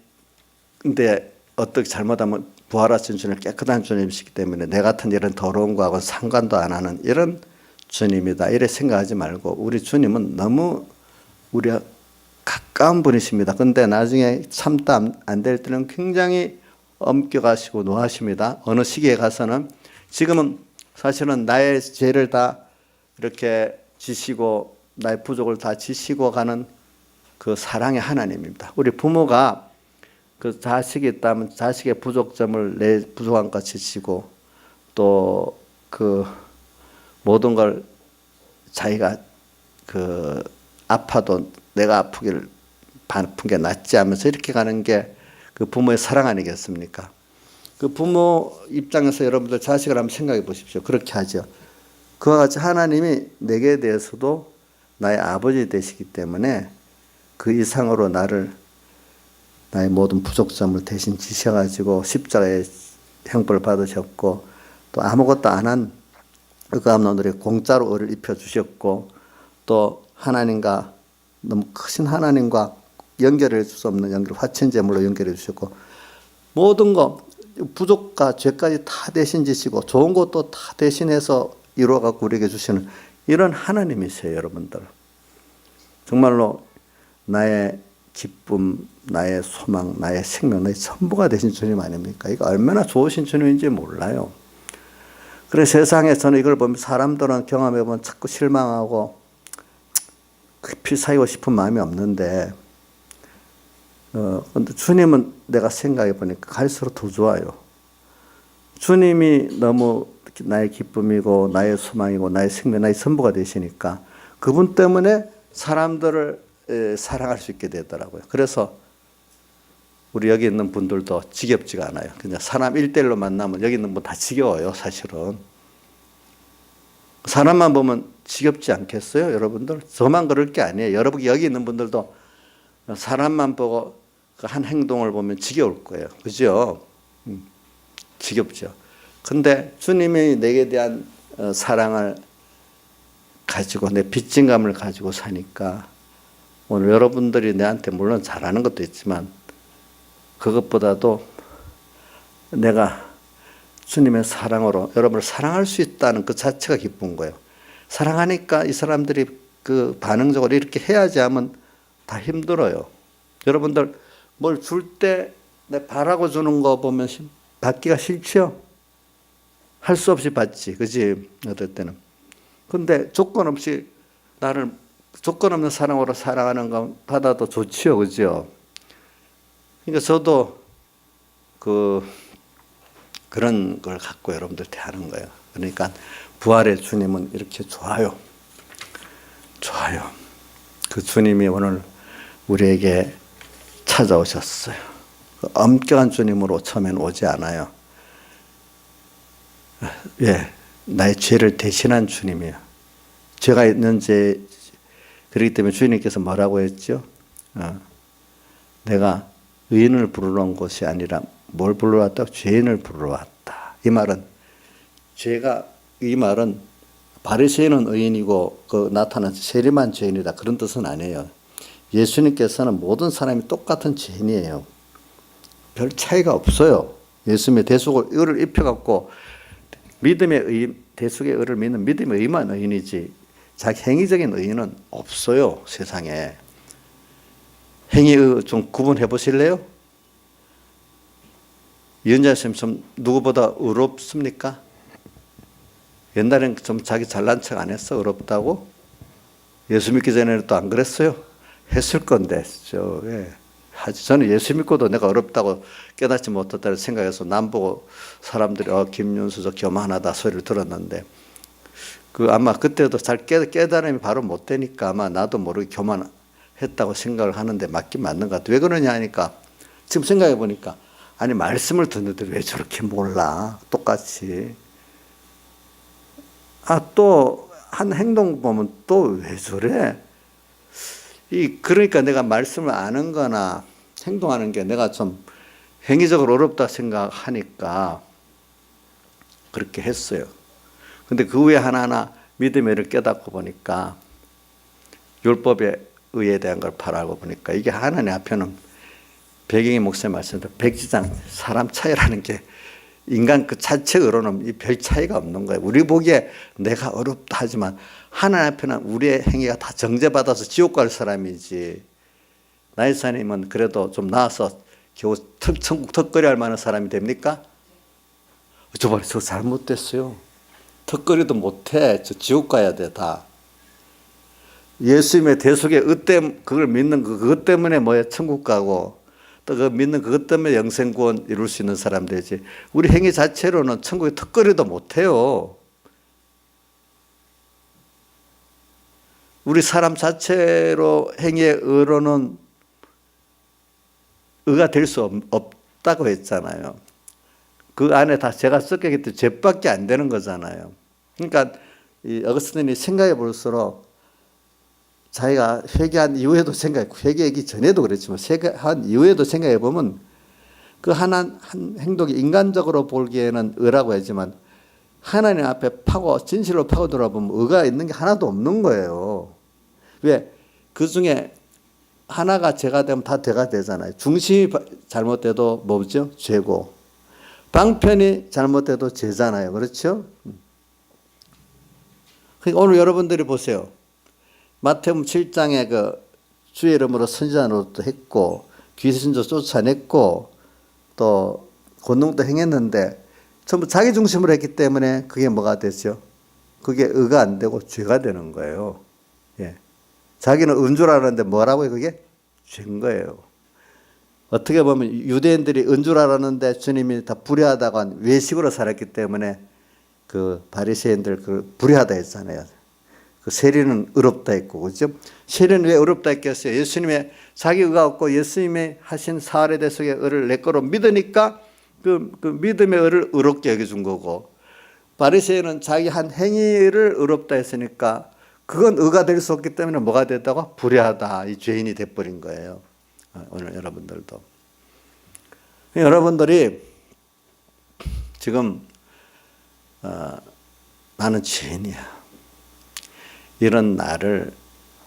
근데 어떻게 잘못하면 부활하신 주님 깨끗한 주님이시기 때문에 내 같은 이런 더러운 거하고 상관도 안 하는 이런 주님이다. 이래 생각하지 말고 우리 주님은 너무 우리가 가까운 분이십니다. 근데 나중에 참다 안 될 때는 굉장히 엄격하시고 노하십니다. 어느 시기에 가서는 지금은 사실은 나의 죄를 다 이렇게 지시고 나의 부족을 다 지시고 가는 그 사랑의 하나님입니다. 우리 부모가 그 자식이 있다면 자식의 부족점을 내 부족한 것 지시고 또 그 모든 걸 자기가 그 아파도 내가 아픈 게 낫지 하면서 이렇게 가는 게 그 부모의 사랑 아니겠습니까? 그 부모 입장에서 여러분들 자식을 한번 생각해 보십시오. 그렇게 하죠. 그와 같이 하나님이 내게 대해서도 나의 아버지 되시기 때문에 그 이상으로 나의 모든 부족점을 대신 지셔가지고 십자가의 형벌을 받으셨고 또 아무것도 안 한 의감론들이 공짜로 의를 입혀주셨고 또 하나님과 너무 크신 하나님과 연결해 줄 수 없는 연결 화친제물로 연결해 주셨고 모든 거 부족과 죄까지 다 대신 지시고 좋은 것도 다 대신해서 이루어갖고 우리에게 주시는 이런 하나님이세요. 여러분들 정말로 나의 기쁨, 나의 소망, 나의 생명, 나의 전부가 되신 주님 아닙니까? 이거 얼마나 좋으신 주님인지 몰라요. 그래서 세상에 저는 이걸 보면 사람들은 경험해보면 자꾸 실망하고 깊이 사귀고 싶은 마음이 없는데 근데 주님은 내가 생각해 보니까 갈수록 더 좋아요. 주님이 너무 나의 기쁨이고 나의 소망이고 나의 생명, 나의 전부가 되시니까 그분 때문에 사람들을 사랑할 수 있게 되더라고요. 그래서 우리 여기 있는 분들도 지겹지가 않아요. 그냥 사람 1대1로 만나면 여기 있는 분 다 지겨워요. 사실은 사람만 보면 지겹지 않겠어요? 여러분들 저만 그럴 게 아니에요. 여러분 여기 있는 분들도 사람만 보고 그 한 행동을 보면 지겨울 거예요. 그죠? 지겹죠. 근데 주님이 내게 대한 사랑을 가지고 내 빚진감을 가지고 사니까 오늘 여러분들이 내한테 물론 잘하는 것도 있지만 그것보다도 내가 주님의 사랑으로 여러분을 사랑할 수 있다는 그 자체가 기쁜 거예요. 사랑하니까 이 사람들이 그 반응적으로 이렇게 해야지 하면 다 힘들어요. 여러분들 뭘 줄 때 내 바라고 주는 거 보면 받기가 싫죠? 할 수 없이 받지. 그지? 어떨 때는. 근데 조건 없이 나를 조건 없는 사랑으로 사랑하는 거 받아도 좋지요. 그죠? 그러니까 저도 그런 걸 갖고 여러분들 대하는 거예요. 그러니까 부활의 주님은 이렇게 좋아요. 좋아요. 그 주님이 오늘 우리에게 찾아오셨어요. 그 엄격한 주님으로 처음엔 오지 않아요. 예, 나의 죄를 대신한 주님이에요. 죄가 있는지 그렇기 때문에 주님께서 뭐라고 했죠? 내가 의인을 부르러 온 것이 아니라 뭘 부르러 왔다? 죄인을 부르러 왔다. 이 말은 바리새인은 의인이고 그 나타난 세리만 죄인이다 그런 뜻은 아니에요. 예수님께서는 모든 사람이 똑같은 죄인이에요. 별 차이가 없어요. 예수님의 대속을 의를 입혀갖고 믿음의 의, 대속의 의를 믿는 믿음의 의만 의인이지 자기 행위적인 의인은 없어요. 세상에. 행위의 좀 구분해 보실래요? 이은자 선생님 좀 누구보다 의롭습니까? 옛날엔 좀 자기 잘난 척 안 했어? 의롭다고? 예수 믿기 전에는 또 안 그랬어요? 했을 건데. 저는 예수 믿고도 내가 어렵다고 깨닫지 못했다는 생각해서 남보고 사람들이 김윤수 저 교만하다 소리를 들었는데 아마 그때도 잘 깨달음이 바로 못 되니까 아마 나도 모르게 교만했다고 생각을 하는데 맞긴 맞는 것 같아요. 왜 그러냐 하니까 지금 생각해 보니까 아니 말씀을 듣는데 왜 저렇게 몰라 똑같이 또 한 행동 보면 또 왜 저래 그러니까 내가 말씀을 아는 거나 행동하는 게 내가 좀 행위적으로 어렵다 생각하니까 그렇게 했어요. 근데 그 후에 하나하나 믿음의 를 깨닫고 보니까 율법의 의에 대한 걸 바라고 보니까 이게 하나님 앞에는 백영희 목사님 말씀대로 백지장 사람 차이라는 게 인간 그 자체로는 별 차이가 없는 거예요. 우리 보기에 내가 어렵다 하지만 하나님 앞에는 우리의 행위가 다 정죄받아서 지옥 갈 사람이지. 나이사님은 그래도 좀 나아서 겨우 천국 턱걸이 할 만한 사람이 됩니까? 저 잘못됐어요. 턱걸이도 못해. 저 지옥 가야 돼 다. 예수님의 대속의 그걸 믿는 그것 때문에 천국 가고 또 그 믿는 그것 때문에 영생구원 이룰 수 있는 사람 되지. 우리 행위 자체로는 천국에 턱걸이도 못해요. 우리 사람 자체로 행위의 의로는 의가 될 수 없다고 했잖아요. 그 안에 다 죄가 섞여있기 때문에 죄밖에 안 되는 거잖아요. 그러니까 이 어거스틴이 생각해 볼수록 자기가 회개한 이후에도 생각했고 회개하기 전에도 그랬지만 회개한 이후에도 생각해 보면 그 한 행동이 인간적으로 보기에는 의라고 하지만 하나님 앞에 진실로 파고 들어보면 의가 있는 게 하나도 없는 거예요. 왜? 그 중에 하나가 죄가 되면 다 죄가 되잖아요. 중심이 잘못돼도 뭐죠? 죄고 방편이 잘못돼도 죄잖아요. 그렇죠? 오늘 여러분들이 보세요. 마태복음 7장에 주의 이름으로 선지자 노릇도 했고 귀신도 쫓아냈고 또 권능도 행했는데 전부 자기 중심으로 했기 때문에 그게 뭐가 되죠? 그게 의가 안 되고 죄가 되는 거예요. 예. 자기는 은 줄 알았는데 뭐라고요? 그게 죄인 거예요. 어떻게 보면 유대인들이 은 줄 알았는데 주님이 다 불의하다고 한 외식으로 살았기 때문에 그 바리새인들 불의하다 했잖아요. 그 세리는 의롭다 했고, 그죠? 세리는 왜 의롭다 했겠어요? 예수님의 자기 의가 없고 예수님의 하신 사활의 대속의 의를 내 거로 믿으니까 그 믿음의 의를 의롭게 여겨준 거고, 바리새인은 자기 한 행위를 의롭다 했으니까 그건 의가 될 수 없기 때문에 뭐가 됐다고? 불의하다. 이 죄인이 돼버린 거예요. 오늘 여러분들도. 여러분들이 지금 나는 죄인이야. 이런 나를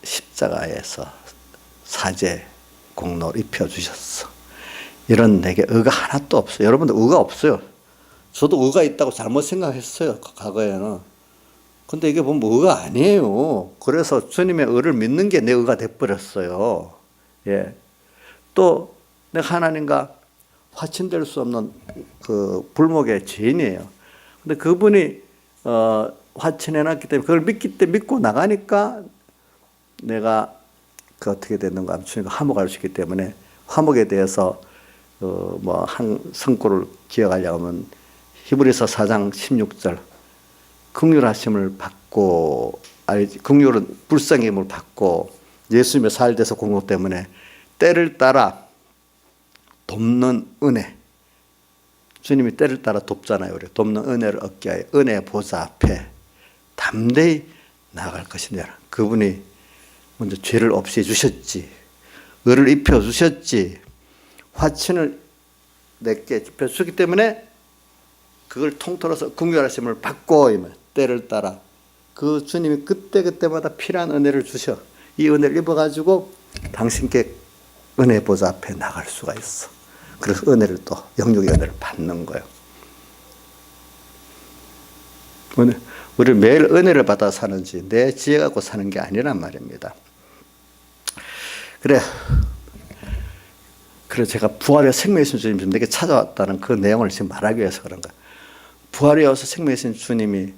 십자가에서 사죄 공로를 입혀주셨어. 이런 내게 의가 하나도 없어요. 여러분들 의가 없어요. 저도 의가 있다고 잘못 생각했어요. 과거에는. 근데 이게 보면 의가 아니에요. 그래서 주님의 의를 믿는 게 내 의가 돼버렸어요. 예. 또 내가 하나님과 화친될 수 없는 그 불목의 죄인이에요. 근데 그분이 화친해놨기 때문에 그걸 믿고 나가니까 내가 어떻게 됐는가 하면 주님과 화목할 수 있기 때문에 화목에 대해서 한 성구를 기억하려고 하면 히브리서 4장 16절 긍휼하심을 받고 긍휼은 불쌍히 힘을 받고 예수님의 살대서 공로 때문에 때를 따라 돕는 은혜. 주님이 때를 따라 돕잖아요. 우리 돕는 은혜를 얻게 하여 은혜 보좌 앞에 담대히 나아갈 것이냐. 그분이 먼저 죄를 없애 주셨지. 의를 입혀 주셨지. 화친을 내게 입혀 주기 때문에 그걸 통틀어서 긍휼하심을 받고 때를 따라 그 주님이 그때마다 필요한 은혜를 주셔. 이 은혜를 입어가지고 당신께 은혜 보좌 앞에 나갈 수가 있어. 그래서 은혜를 또 영육의 은혜를 받는 거예요. 우리 매일 은혜를 받아 사는지 내 지혜 갖고 사는 게 아니란 말입니다. 그래 그래서 제가 부활의 생명이신 주님이 내게 찾아왔다는 그 내용을 지금 말하기 위해서 그런 거예요. 부활이 어서 생명이신 주님이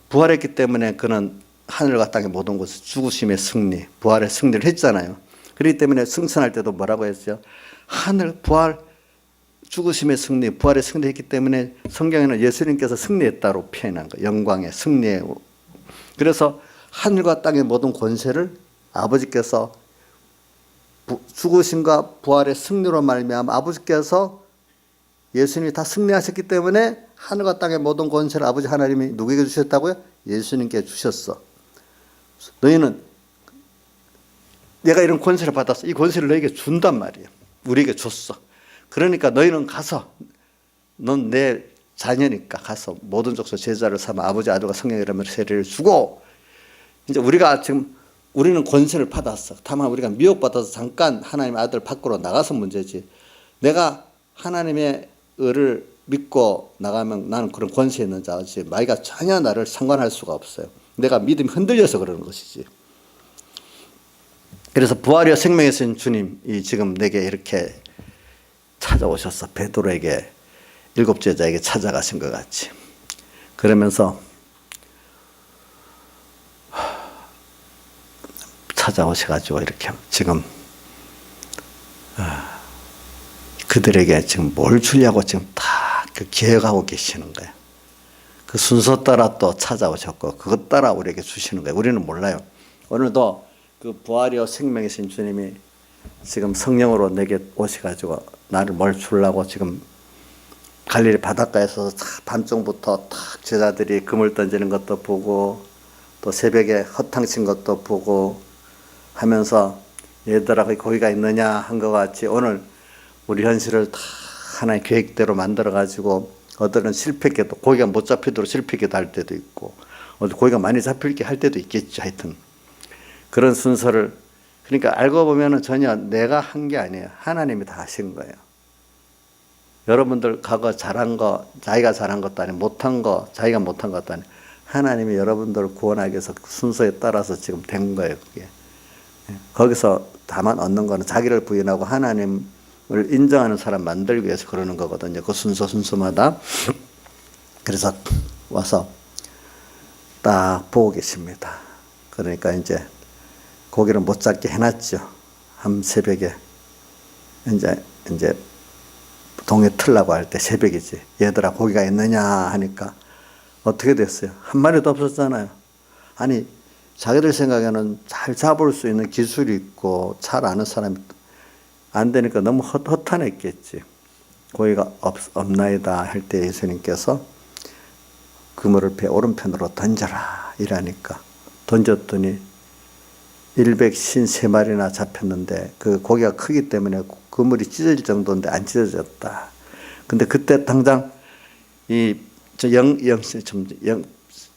부활했기 때문에 그는 하늘과 땅의 모든 곳에 죽으심의 승리, 부활의 승리를 했잖아요. 그렇기 때문에 승천할 때도 뭐라고 했어요? 하늘, 부활, 죽으심의 승리, 부활의 승리했기 때문에 성경에는 예수님께서 승리했다고 표현한 거예요. 영광의 승리에. 그래서 하늘과 땅의 모든 권세를 아버지께서 죽으심과 부활의 승리로 말미암아 아버지께서 예수님이 다 승리하셨기 때문에 하늘과 땅의 모든 권세를 아버지 하나님이 누구에게 주셨다고요? 예수님께 주셨어. 너희는 내가 이런 권세를 받았어. 이 권세를 너에게 준단 말이에요. 우리에게 줬어. 그러니까 너희는 가서 넌 내 자녀니까 가서 모든 족속 제자를 삼아 아버지 아들과 성령이라는 세례를 주고 이제 우리가 지금 우리는 권세를 받았어. 다만 우리가 미혹받아서 잠깐 하나님의 아들 밖으로 나가서 문제지. 내가 하나님의 의를 믿고 나가면 나는 그런 권세 있는 자지. 마귀가 전혀 나를 상관할 수가 없어요. 내가 믿음이 흔들려서 그러는 것이지. 그래서 부활이여 생명이신 주님이 지금 내게 이렇게 찾아오셔서 베드로에게 일곱 제자에게 찾아가신 것 같이. 그러면서 찾아오셔가지고 이렇게 지금 그들에게 지금 뭘 주려고 지금 다 기획하고 계시는 거예요. 그 순서 따라 또 찾아오셨고 그것 따라 우리에게 주시는 거예요. 우리는 몰라요. 오늘도 그 부활이요 생명이신 주님이 지금 성령으로 내게 오셔가지고 나를 뭘 주려고 지금 갈릴리 바닷가에서 밤중부터 탁 제자들이 그물 던지는 것도 보고 또 새벽에 허탕친 것도 보고 하면서 얘들아 거기가 있느냐 한 것 같이 오늘 우리 현실을 다 하나의 계획대로 만들어가지고 어들은 실패기도 고기가 못 잡히도록 실패기도 할 때도 있고 어디 고기가 많이 잡힐게 할 때도 있겠죠. 하여튼 그런 순서를 그러니까 알고 보면은 전혀 내가 한 게 아니에요. 하나님이 다 하신 거예요. 여러분들 과거 잘한 거 자기가 잘한 것도 아니고 못한 거 자기가 못한 것도 아니고 하나님이 여러분들을 구원하기 위해서 그 순서에 따라서 지금 된 거예요. 그게. 거기서 다만 얻는 거는 자기를 부인하고 하나님을 인정하는 사람 만들기 위해서 그러는 거거든요. 그 순서마다. 그래서 와서 딱 보고 계십니다. 그러니까 이제 고기를 못 잡게 해놨죠. 한 새벽에 이제 동에 틀라고 할 때 새벽이지. 얘들아 고기가 있느냐 하니까 어떻게 됐어요? 한 마리도 없었잖아요. 아니 자기들 생각에는 잘 잡을 수 있는 기술이 있고 잘 아는 사람이 안 되니까 너무 허탄했겠지. 고기가 없나이다 할 때 예수님께서 그물을 배 오른편으로 던져라 이라니까 던졌더니 153마리나 잡혔는데 그 고기가 크기 때문에 그물이 찢어질 정도인데 안 찢어졌다. 근데 그때 당장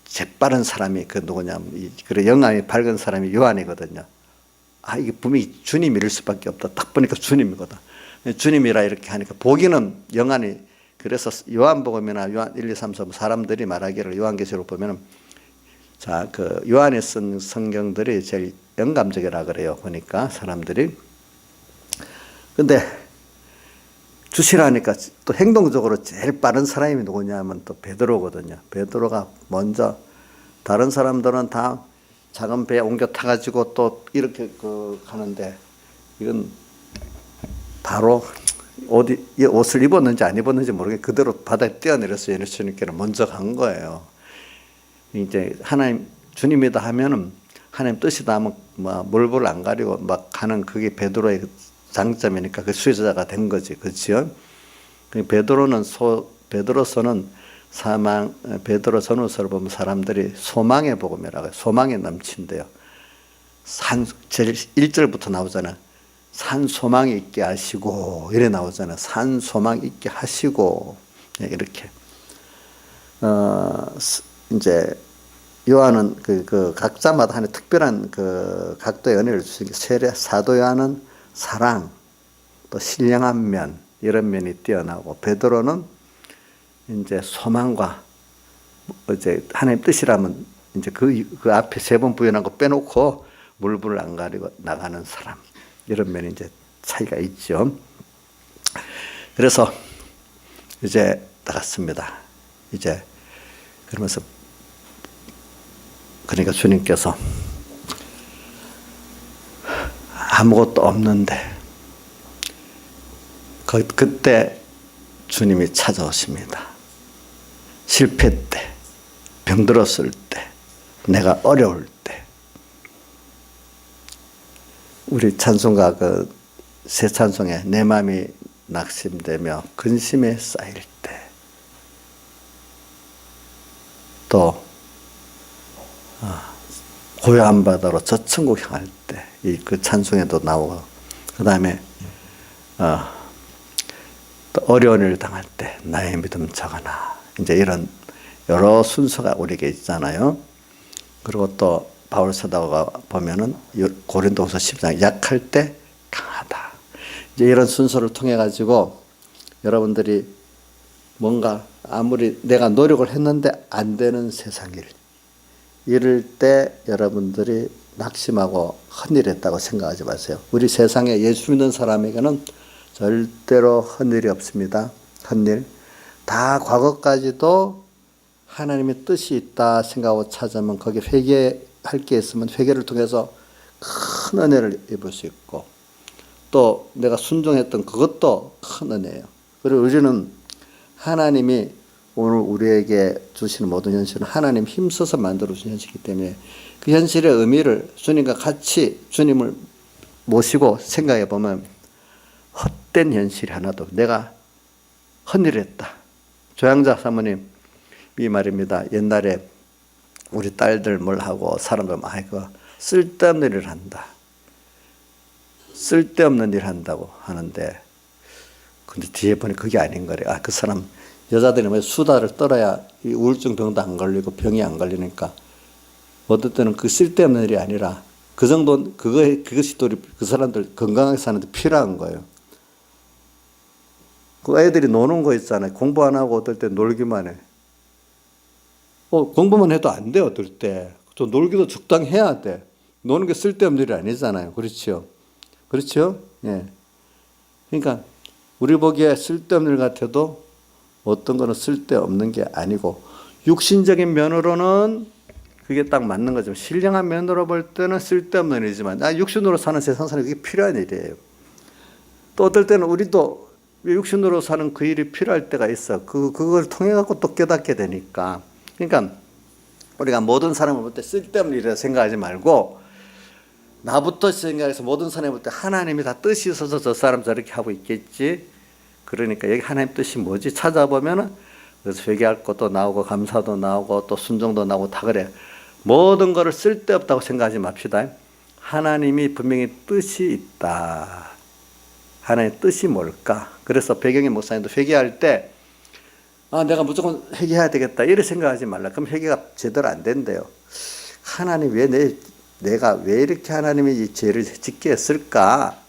재빠른 사람이 그 누구냐면 그래 영감이 밝은 사람이 요한이거든요. 아 이게 분명히 주님일 수밖에 없다. 딱 보니까 주님이거든. 주님이라 이렇게 하니까 보기는 영안이 그래서 요한복음이나 요한 1, 2, 3, 4 사람들이 말하기를 요한계시록 보면은 자 그 요한이 쓴 성경들이 제일 영감적이라 그래요. 보니까 사람들이. 근데 주시라니까 또 행동적으로 제일 빠른 사람이 누구냐면 또 베드로거든요. 베드로가 먼저 다른 사람들은 다 작은 배에 옮겨 타가지고 또 이렇게 가는데 이건 바로 옷을 입었는지 안 입었는지 모르겠는데 그대로 바다에 뛰어내려서 예수님께는 먼저 간 거예요. 이제 하나님 주님이다 하면은 하나님 뜻이다 하면 뭐 물불 안 가리고 막 가는 그게 베드로의 장점이니까 그 수혜자가 된 거지, 그렇죠? 베드로서는 베드로 전후서를 보면 사람들이 소망의 복음이라고 해요. 소망에 넘친대요. 제일 1절부터 나오잖아. 산 소망이 있게 하시고 이래 나오잖아. 산 소망 있게 하시고 이렇게. 이제 요한은 그 각자마다 하는 특별한 그 각도의 은혜를 주시니까 사도 요한은 사랑, 또 신령한 면 이런 면이 뛰어나고 베드로는 이제 소망과 이제 하나님 뜻이라면 이제 그 앞에 세 번 부연한 거 빼놓고 물불을 안 가리고 나가는 사람 이런 면이 이제 차이가 있죠. 그래서 이제 나갔습니다. 이제 그러면서 그러니까 주님께서 아무것도 없는데 그때 주님이 찾아오십니다. 실패 때, 병들었을 때, 내가 어려울 때. 우리 찬송가 그 새 찬송에 내 마음이 낙심되며 근심에 쌓일 때, 또 고요한 바다로 저 천국 향할 때, 이 그 찬송에도 나오고, 그 다음에 또 어려운 일을 당할 때 나의 믿음 작아나, 이제 이런 여러 순서가 우리에게 있잖아요. 그리고 또 바울 사도가 보면은 고린도후서 10장 약할 때 강하다. 이제 이런 순서를 통해 가지고 여러분들이 뭔가 아무리 내가 노력을 했는데 안 되는 세상 일, 이럴 때 여러분들이 낙심하고 헛일했다고 생각하지 마세요. 우리 세상에 예수 믿는 사람에게는 절대로 헛일이 없습니다. 헛일. 다 과거까지도 하나님의 뜻이 있다 생각하고 찾으면 거기에 회개할 게 있으면 회개를 통해서 큰 은혜를 입을 수 있고, 또 내가 순종했던 그것도 큰 은혜예요. 그리고 우리는 하나님이 오늘 우리에게 주시는 모든 현실은 하나님 힘써서 만들어 주신 현실이기 때문에 그 현실의 의미를 주님과 같이 주님을 모시고 생각해 보면 헛된 현실이 하나도, 내가 헛일했다. 조양자 사모님 이 말입니다. 옛날에 우리 딸들 뭘 하고 사람들 아이고 쓸데없는 일을 한다. 쓸데없는 일 한다고 하는데, 근데 뒤에 보니 그게 아닌 거래. 아, 그 사람 여자들이 왜 수다를 떨어야 이 우울증 병도 안 걸리고 병이 안 걸리니까 어떨 때는 그 쓸데없는 일이 아니라 그 정도 그것이 또 그 사람들 건강하게 사는데 필요한 거예요. 그 애들이 노는 거 있잖아요. 공부 안 하고 어떨 때 놀기만 해. 공부만 해도 안 돼, 어떨 때. 또 놀기도 적당히 해야 돼. 노는 게 쓸데없는 일이 아니잖아요. 그렇죠? 그렇죠? 예. 그러니까 우리 보기에 쓸데없는 일 같아도 어떤 거는 쓸데없는 게 아니고, 육신적인 면으로는 그게 딱 맞는 거죠. 신령한 면으로 볼 때는 쓸데없는 일이지만 육신으로 사는 세상 사는 그게 필요한 일이에요. 또 어떨 때는 우리도 육신으로 사는 그 일이 필요할 때가 있어. 그걸 통해 갖고 또 깨닫게 되니까. 그러니까 우리가 모든 사람을 볼 때 쓸데없는 일이라 생각하지 말고, 나부터 생각해서 모든 사람을 볼 때 하나님이 다 뜻이 있어서 저 사람 저렇게 하고 있겠지. 그러니까 여기 하나님 뜻이 뭐지 찾아보면은 그래서 회개할 것도 나오고 감사도 나오고 또 순종도 나오고 다 그래. 모든 거를 쓸데없다고 생각하지 맙시다. 하나님이 분명히 뜻이 있다. 하나님의 뜻이 뭘까? 그래서 배경의 목사님도 회개할 때 내가 무조건 회개해야 되겠다 이렇게 생각하지 말라. 그럼 회개가 제대로 안 된대요. 하나님 내가 왜 이렇게 하나님이 이 죄를 짓게 했을까?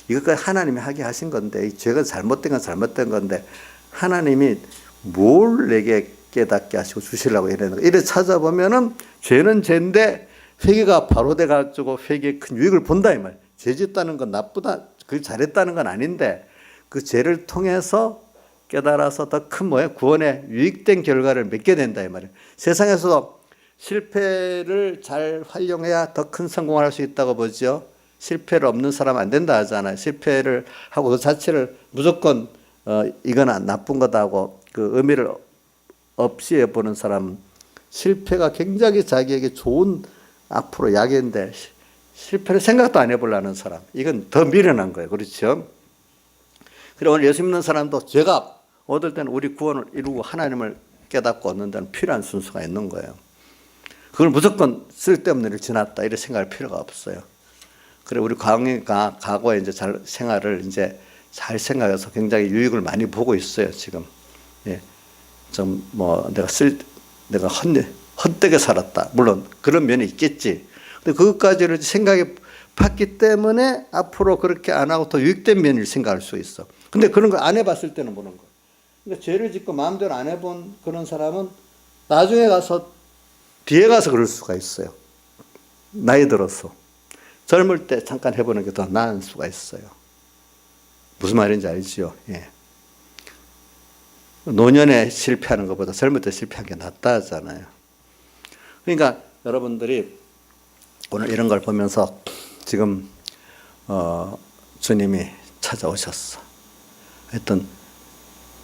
이것까지 하나님이 하게 하신 건데, 이 죄가 잘못된 건 잘못된 건데 하나님이 뭘 내게 깨닫게 하시고 주시려고 이러는 거. 이래 찾아보면은 죄는 죄인데 회개가 바로 돼가지고 회개의 큰 유익을 본다 이 말. 죄 짓다는 건 나쁘다, 그 잘했다는 건 아닌데 그 죄를 통해서 깨달아서 더 큰 구원의 유익된 결과를 맺게 된다 이 말이에요. 세상에서 실패를 잘 활용해야 더 큰 성공을 할 수 있다고 보죠. 실패를 없는 사람 안 된다 하잖아요. 실패를 하고 그 자체를 무조건 이건 나쁜 거다 하고 그 의미를 없이 보는 사람, 실패가 굉장히 자기에게 좋은 앞으로 약인데 실패를 생각도 안 해보려는 사람, 이건 더 미련한 거예요. 그렇죠? 그리고 오늘 예수 믿는 사람도 죄가 얻을 때는 우리 구원을 이루고 하나님을 깨닫고 얻는 데는 필요한 순서가 있는 거예요. 그걸 무조건 쓸데없는 일을 지났다 이렇게 생각할 필요가 없어요. 그래 우리 과거에 이제 생활을 이제 잘 생각해서 굉장히 유익을 많이 보고 있어요 지금. 예, 좀 내가 헛되게 살았다. 물론 그런 면이 있겠지. 근데 그것까지를 생각해 봤기 때문에 앞으로 그렇게 안 하고 더 유익된 면을 생각할 수 있어. 근데 그런 걸 안 해봤을 때는 보는 거야. 그러니까 죄를 짓고 마음대로 안 해본 그런 사람은 나중에 가서 뒤에 가서 그럴 수가 있어요. 나이 들어서. 젊을 때 잠깐 해보는 게 더 나은 수가 있어요. 무슨 말인지 알지요? 예. 노년에 실패하는 것보다 젊을 때 실패한 게 낫다 하잖아요. 그러니까 여러분들이 오늘 이런 걸 보면서 지금 주님이 찾아오셨어. 하여튼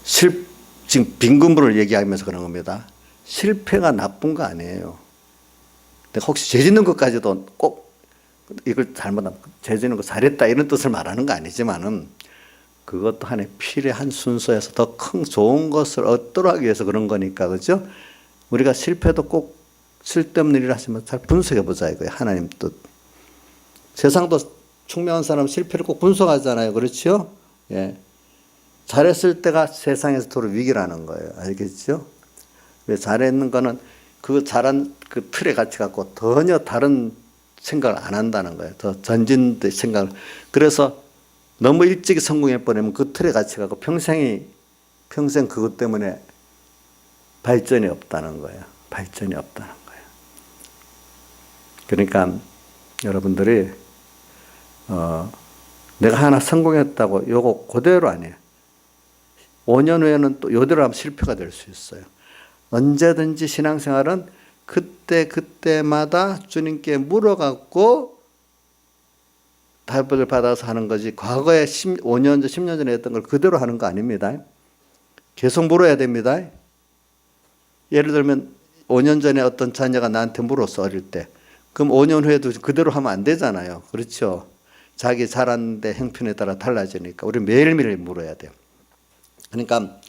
지금 빈곤부를 얘기하면서 그런 겁니다. 실패가 나쁜 거 아니에요. 근데 혹시 죄 짓는 것까지도 꼭 이걸 잘못하면 죄 짓는 거 잘했다 이런 뜻을 말하는 거 아니지만은 그것도 하나의 필요한 순서에서 더 큰 좋은 것을 얻도록 하기 위해서 그런 거니까, 그죠? 우리가 실패도 꼭 쓸데없는 일을 하시면 잘 분석해 보자 이거예요. 하나님 뜻. 세상도 총명한 사람은 실패를 꼭 분석하잖아요. 그렇죠? 예. 잘했을 때가 세상에서 도로 위기라는 거예요. 알겠죠? 왜 잘했는 거는 그 잘한 그 틀에 같이 갖고 전혀 다른 생각을 안 한다는 거예요. 더 전진된 생각을. 그래서 너무 일찍 성공해버리면 그 틀에 같이 갖고 평생 그것 때문에 발전이 없다는 거예요. 발전이 없다는 거예요. 그러니까 여러분들이 내가 하나 성공했다고 요거 그대로 아니에요. 5년 후에는 또 요대로 하면 실패가 될 수 있어요. 언제든지 신앙생활은 그때마다 주님께 물어갖고 답을 받아서 하는 거지, 과거에 5년 전, 10년 전에 했던 걸 그대로 하는 거 아닙니다. 계속 물어야 됩니다. 예를 들면 5년 전에 어떤 자녀가 나한테 물었어, 어릴 때. 그럼 5년 후에도 그대로 하면 안 되잖아요. 그렇죠? 자기 자랐는데 형편에 따라 달라지니까 우리 매일매일 물어야 돼요. 그러니까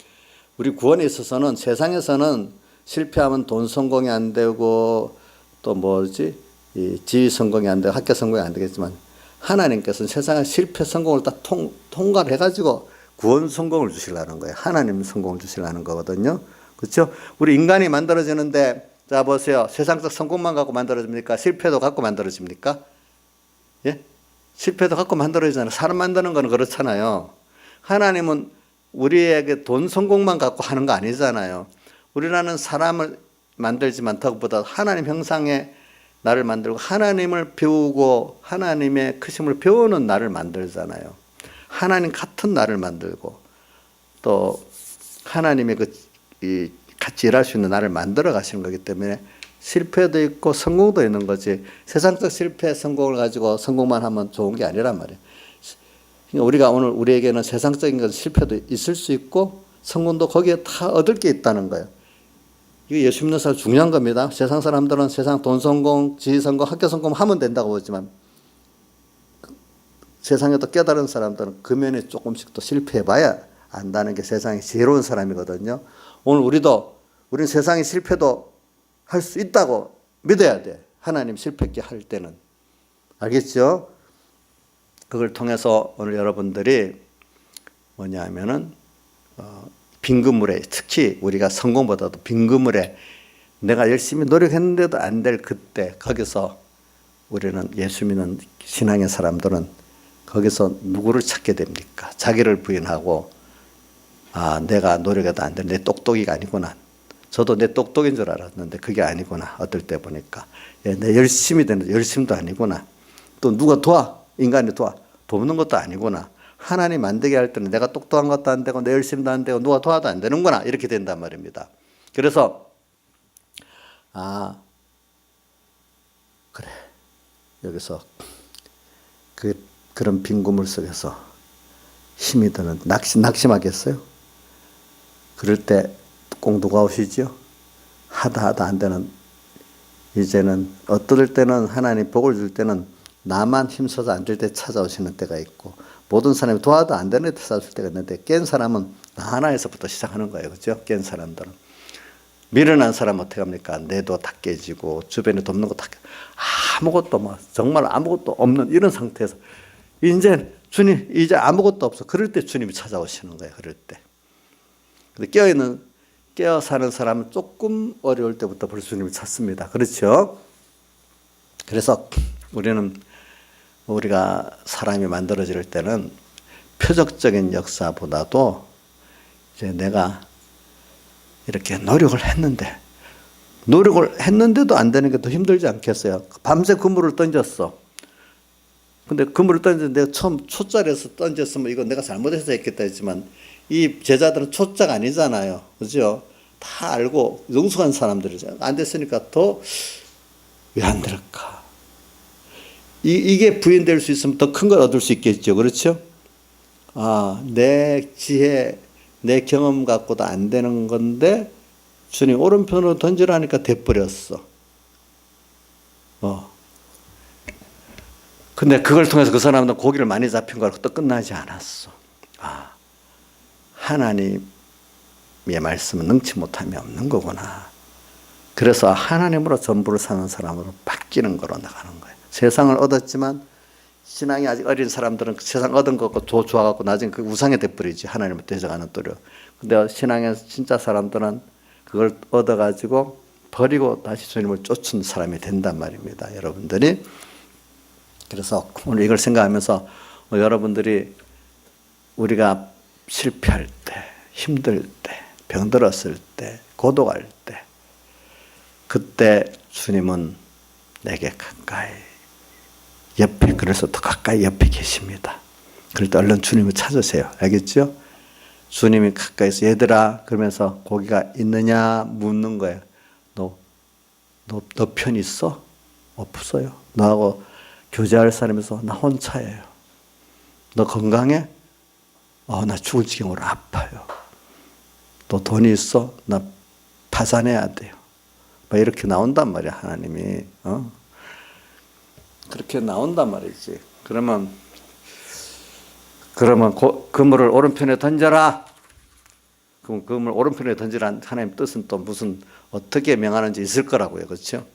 우리 구원에 있어서는 세상에서는 실패하면 돈 성공이 안 되고 또 뭐지? 이 지위 성공이 안 되고 학교 성공이 안 되겠지만 하나님께서는 세상의 실패 성공을 다 통과를 해가지고 구원 성공을 주시려는 거예요. 하나님 성공을 주시려는 거거든요. 그렇죠? 우리 인간이 만들어지는데 자 보세요. 세상적 성공만 갖고 만들어집니까? 실패도 갖고 만들어집니까? 예? 실패도 갖고 만들어지잖아요. 사람 만드는 거는 그렇잖아요. 하나님은 우리에게 돈 성공만 갖고 하는 거 아니잖아요. 우리라는 사람을 만들지만 더욱보다 하나님 형상의 나를 만들고 하나님을 배우고 하나님의 크심을 배우는 나를 만들잖아요. 하나님 같은 나를 만들고 또 하나님의 같이 일할 수 있는 나를 만들어 가시는 거기 때문에 실패도 있고 성공도 있는 거지, 세상적 실패 성공을 가지고 성공만 하면 좋은 게 아니란 말이에요. 그러니까 우리가 오늘 우리에게는 세상적인 것 실패도 있을 수 있고 성공도 거기에 다 얻을 게 있다는 거예요. 이게 예수 믿는 사람 중요한 겁니다. 세상 사람들은 세상 돈 성공, 지위 성공, 학교 성공 하면 된다고 보지만 세상에 또 깨달은 사람들은 그 면에 조금씩 또 실패해봐야 안다는 게 세상의 지혜로운 사람이거든요. 오늘 우리는 세상의 실패도 할 수 있다고 믿어야 돼. 하나님 실패했게 할 때는. 알겠죠? 그걸 통해서 오늘 여러분들이 뭐냐 하면은 빈그물에, 특히 우리가 성공보다도 빈그물에 내가 열심히 노력했는데도 안 될 그때, 거기서 우리는 예수 믿는 신앙의 사람들은 거기서 누구를 찾게 됩니까? 자기를 부인하고 내가 노력해도 안 돼. 내 똑똑이가 아니구나. 저도 내 똑똑인 줄 알았는데 그게 아니구나. 어떨 때 보니까 내 열심히 되는 열심도 아니구나. 또 누가 인간이 돕는 것도 아니구나. 하나님 만들게 할 때는 내가 똑똑한 것도 안 되고 내 열심도 안 되고 누가 도와도 안 되는구나. 이렇게 된단 말입니다. 그래서 그래, 여기서 그런 빈 구물 속에서 힘이 드는 낙심하겠어요? 그럴 때 꼭 누가 오시죠? 하다 안 되는, 이제는 어떨 때는 하나님 복을 줄 때는 나만 힘써서 안 될 때 찾아오시는 때가 있고, 모든 사람이 도와도 안 되는 데 찾아올 때가 있는데, 깬 사람은 나 하나에서부터 시작하는 거예요. 그죠? 깬 사람들은. 미련한 사람은 어떻게 합니까? 내도 다 깨지고 주변에 돕는 거 다 아무것도 정말 아무것도 없는 이런 상태에서 이제 아무것도 없어. 그럴 때 주님이 찾아오시는 거예요. 그럴 때. 근데 깨어 사는 사람은 조금 어려울 때부터 벌써 주님을 찾습니다. 그렇죠? 그래서 우리가 사람이 만들어질 때는 표적적인 역사보다도 이제 내가 이렇게 노력을 했는데도 안 되는 게 더 힘들지 않겠어요? 밤새 그물을 던졌어. 근데 그물을 던졌는데 내가 처음 초짜리에서 던졌으면 이거 내가 잘못해서 했겠다 했지만 이 제자들은 초짜가 아니잖아요. 그죠? 다 알고 능숙한 사람들이잖아요. 안 됐으니까 더 왜 안 될까? 이게 부인될 수 있으면 더 큰 걸 얻을 수 있겠죠. 그렇죠? 아, 내 지혜, 내 경험 갖고도 안 되는 건데 주님 오른편으로 던지라니까 돼버렸어. 근데 그걸 통해서 그 사람은 고기를 많이 잡힌 걸 또 끝나지 않았어. 아, 하나님의 말씀은 능치 못함이 없는 거구나. 그래서 하나님으로 전부를 사는 사람으로 바뀌는 거로 나가는 거예요. 세상을 얻었지만 신앙이 아직 어린 사람들은 세상 얻은 것 갖고 좋아갖고 나중에 그 우상이 돼버리지. 하나님을 대적하는 노력. 근데 신앙의 진짜 사람들은 그걸 얻어가지고 버리고 다시 주님을 쫓는 사람이 된단 말입니다. 여러분들이. 그래서 오늘 이걸 생각하면서 여러분들이 우리가 실패할 때, 힘들 때, 병들었을 때, 고독할 때, 그때 주님은 내게 가까이 옆에, 그래서 더 가까이 옆에 계십니다. 그럴 때 얼른 주님을 찾으세요. 알겠죠? 주님이 가까이서 얘들아 그러면서 고기가 있느냐 묻는 거예요. 너 편 있어? 없어요. 너하고 교제할 사람에서 나 혼자예요. 너 건강해? 나 죽을 지경으로 아파요. 너 돈이 있어? 나 파산해야 돼요. 막 이렇게 나온단 말이야, 하나님이. 그렇게 나온단 말이지. 그러면 그물을 오른편에 던져라. 그럼 그물 오른편에 던지라는 하나님 뜻은 또 무슨 어떻게 명하는지 있을 거라고요. 그렇죠?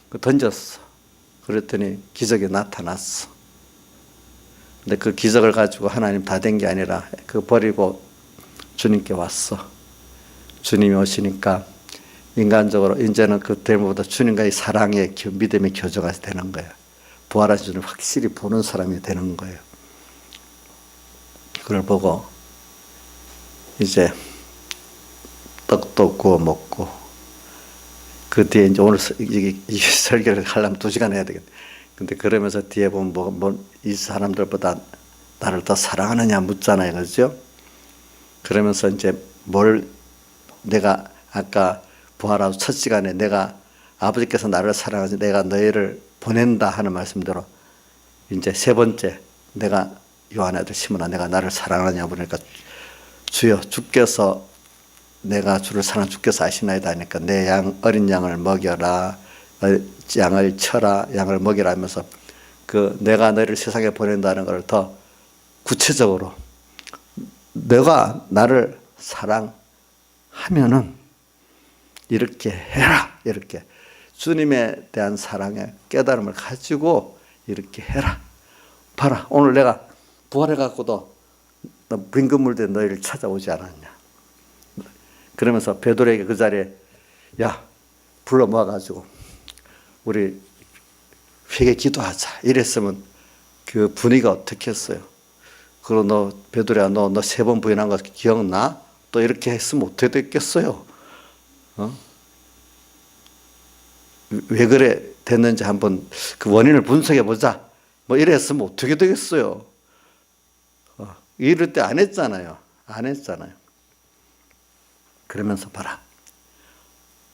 그 던졌어. 그랬더니 기적이 나타났어. 근데 그 기적을 가지고 하나님 다 된 게 아니라 그 버리고 주님께 왔어. 주님이 오시니까 인간적으로 이제는 그 때보다 주님과의 사랑의 믿음의 교제가 되는 거예요. 부활하신 주님 확실히 보는 사람이 되는 거예요. 그걸 보고 이제 떡도 구워 먹고 그 뒤에 이제 오늘 이 설교를 하려면 2시간 해야 되겠네. 근데 그러면서 뒤에 보면 이 사람들보다 나를 더 사랑하느냐 묻잖아요. 그렇죠? 그러면서 이제 내가 아까 부활하고 첫 시간에 내가 아버지께서 나를 사랑하시 내가 너희를 보낸다 하는 말씀대로 이제 3번째 내가 요한의 아들 시몬아 내가 나를 사랑하느냐 보니까 주여 주께서 내가 주를 사랑 주께서 아시나이다 하니까 내 어린 양을 먹여라 양을 쳐라 양을 먹이라 하면서 그 내가 너희를 세상에 보낸다는 걸 더 구체적으로 너가 나를 사랑하면은 이렇게 해라 이렇게 주님에 대한 사랑의 깨달음을 가지고 이렇게 해라. 봐라 오늘 내가 부활해갖고도 빈 물대 너희를 찾아오지 않았냐. 그러면서 베드로에게 그 자리에 야 불러 모아가지고 우리 회개 기도하자 이랬으면 그 분위기가 어떻겠어요. 그리고 너 베드로야 너 3번 부인한 거 기억나? 또 이렇게 했으면 어떻게 됐겠어요. 왜 그래 됐는지 한번 그 원인을 분석해 보자. 뭐 이랬으면 어떻게 되겠어요. 이럴 때 안 했잖아요. 안 했잖아요. 그러면서 봐라.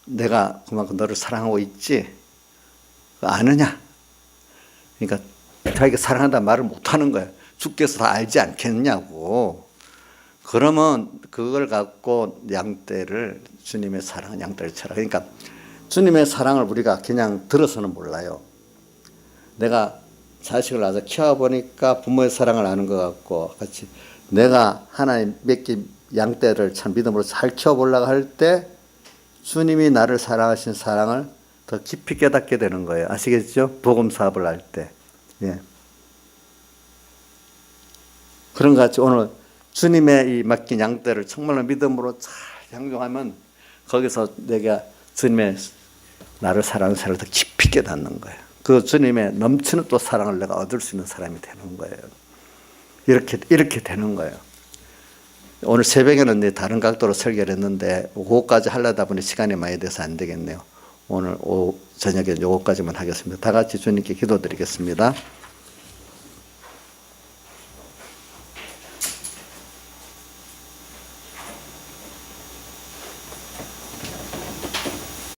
내가 그만큼 너를 사랑하고 있지. 아느냐? 그러니까 자기가 사랑한다는 말을 못하는 거야. 주께서 다 알지 않겠냐고. 그러면 그걸 갖고 양떼를 주님의 사랑은 양떼를 쳐라. 그러니까 주님의 사랑을 우리가 그냥 들어서는 몰라요. 내가 자식을 낳아서 키워보니까 부모의 사랑을 아는 것 같고 같이 내가 하나님 맡긴 양떼를 참 믿음으로 잘 키워보려고 할 때 주님이 나를 사랑하신 사랑을 더 깊이 깨닫게 되는 거예요. 아시겠죠? 복음 사업을 할 때. 예. 그런 것 같이 오늘 주님의 이 맡긴 양떼를 정말로 믿음으로 잘 양용하면 거기서 내가 주님의 나를 사랑하는 사랑을 더 깊이 깨닫는 거예요. 그 주님의 넘치는 또 사랑을 내가 얻을 수 있는 사람이 되는 거예요. 이렇게 되는 거예요. 오늘 새벽에는 다른 각도로 설교를 했는데 그거까지 하려다 보니 시간이 많이 돼서 안 되겠네요. 오늘 저녁에 요거까지만 하겠습니다. 다 같이 주님께 기도드리겠습니다.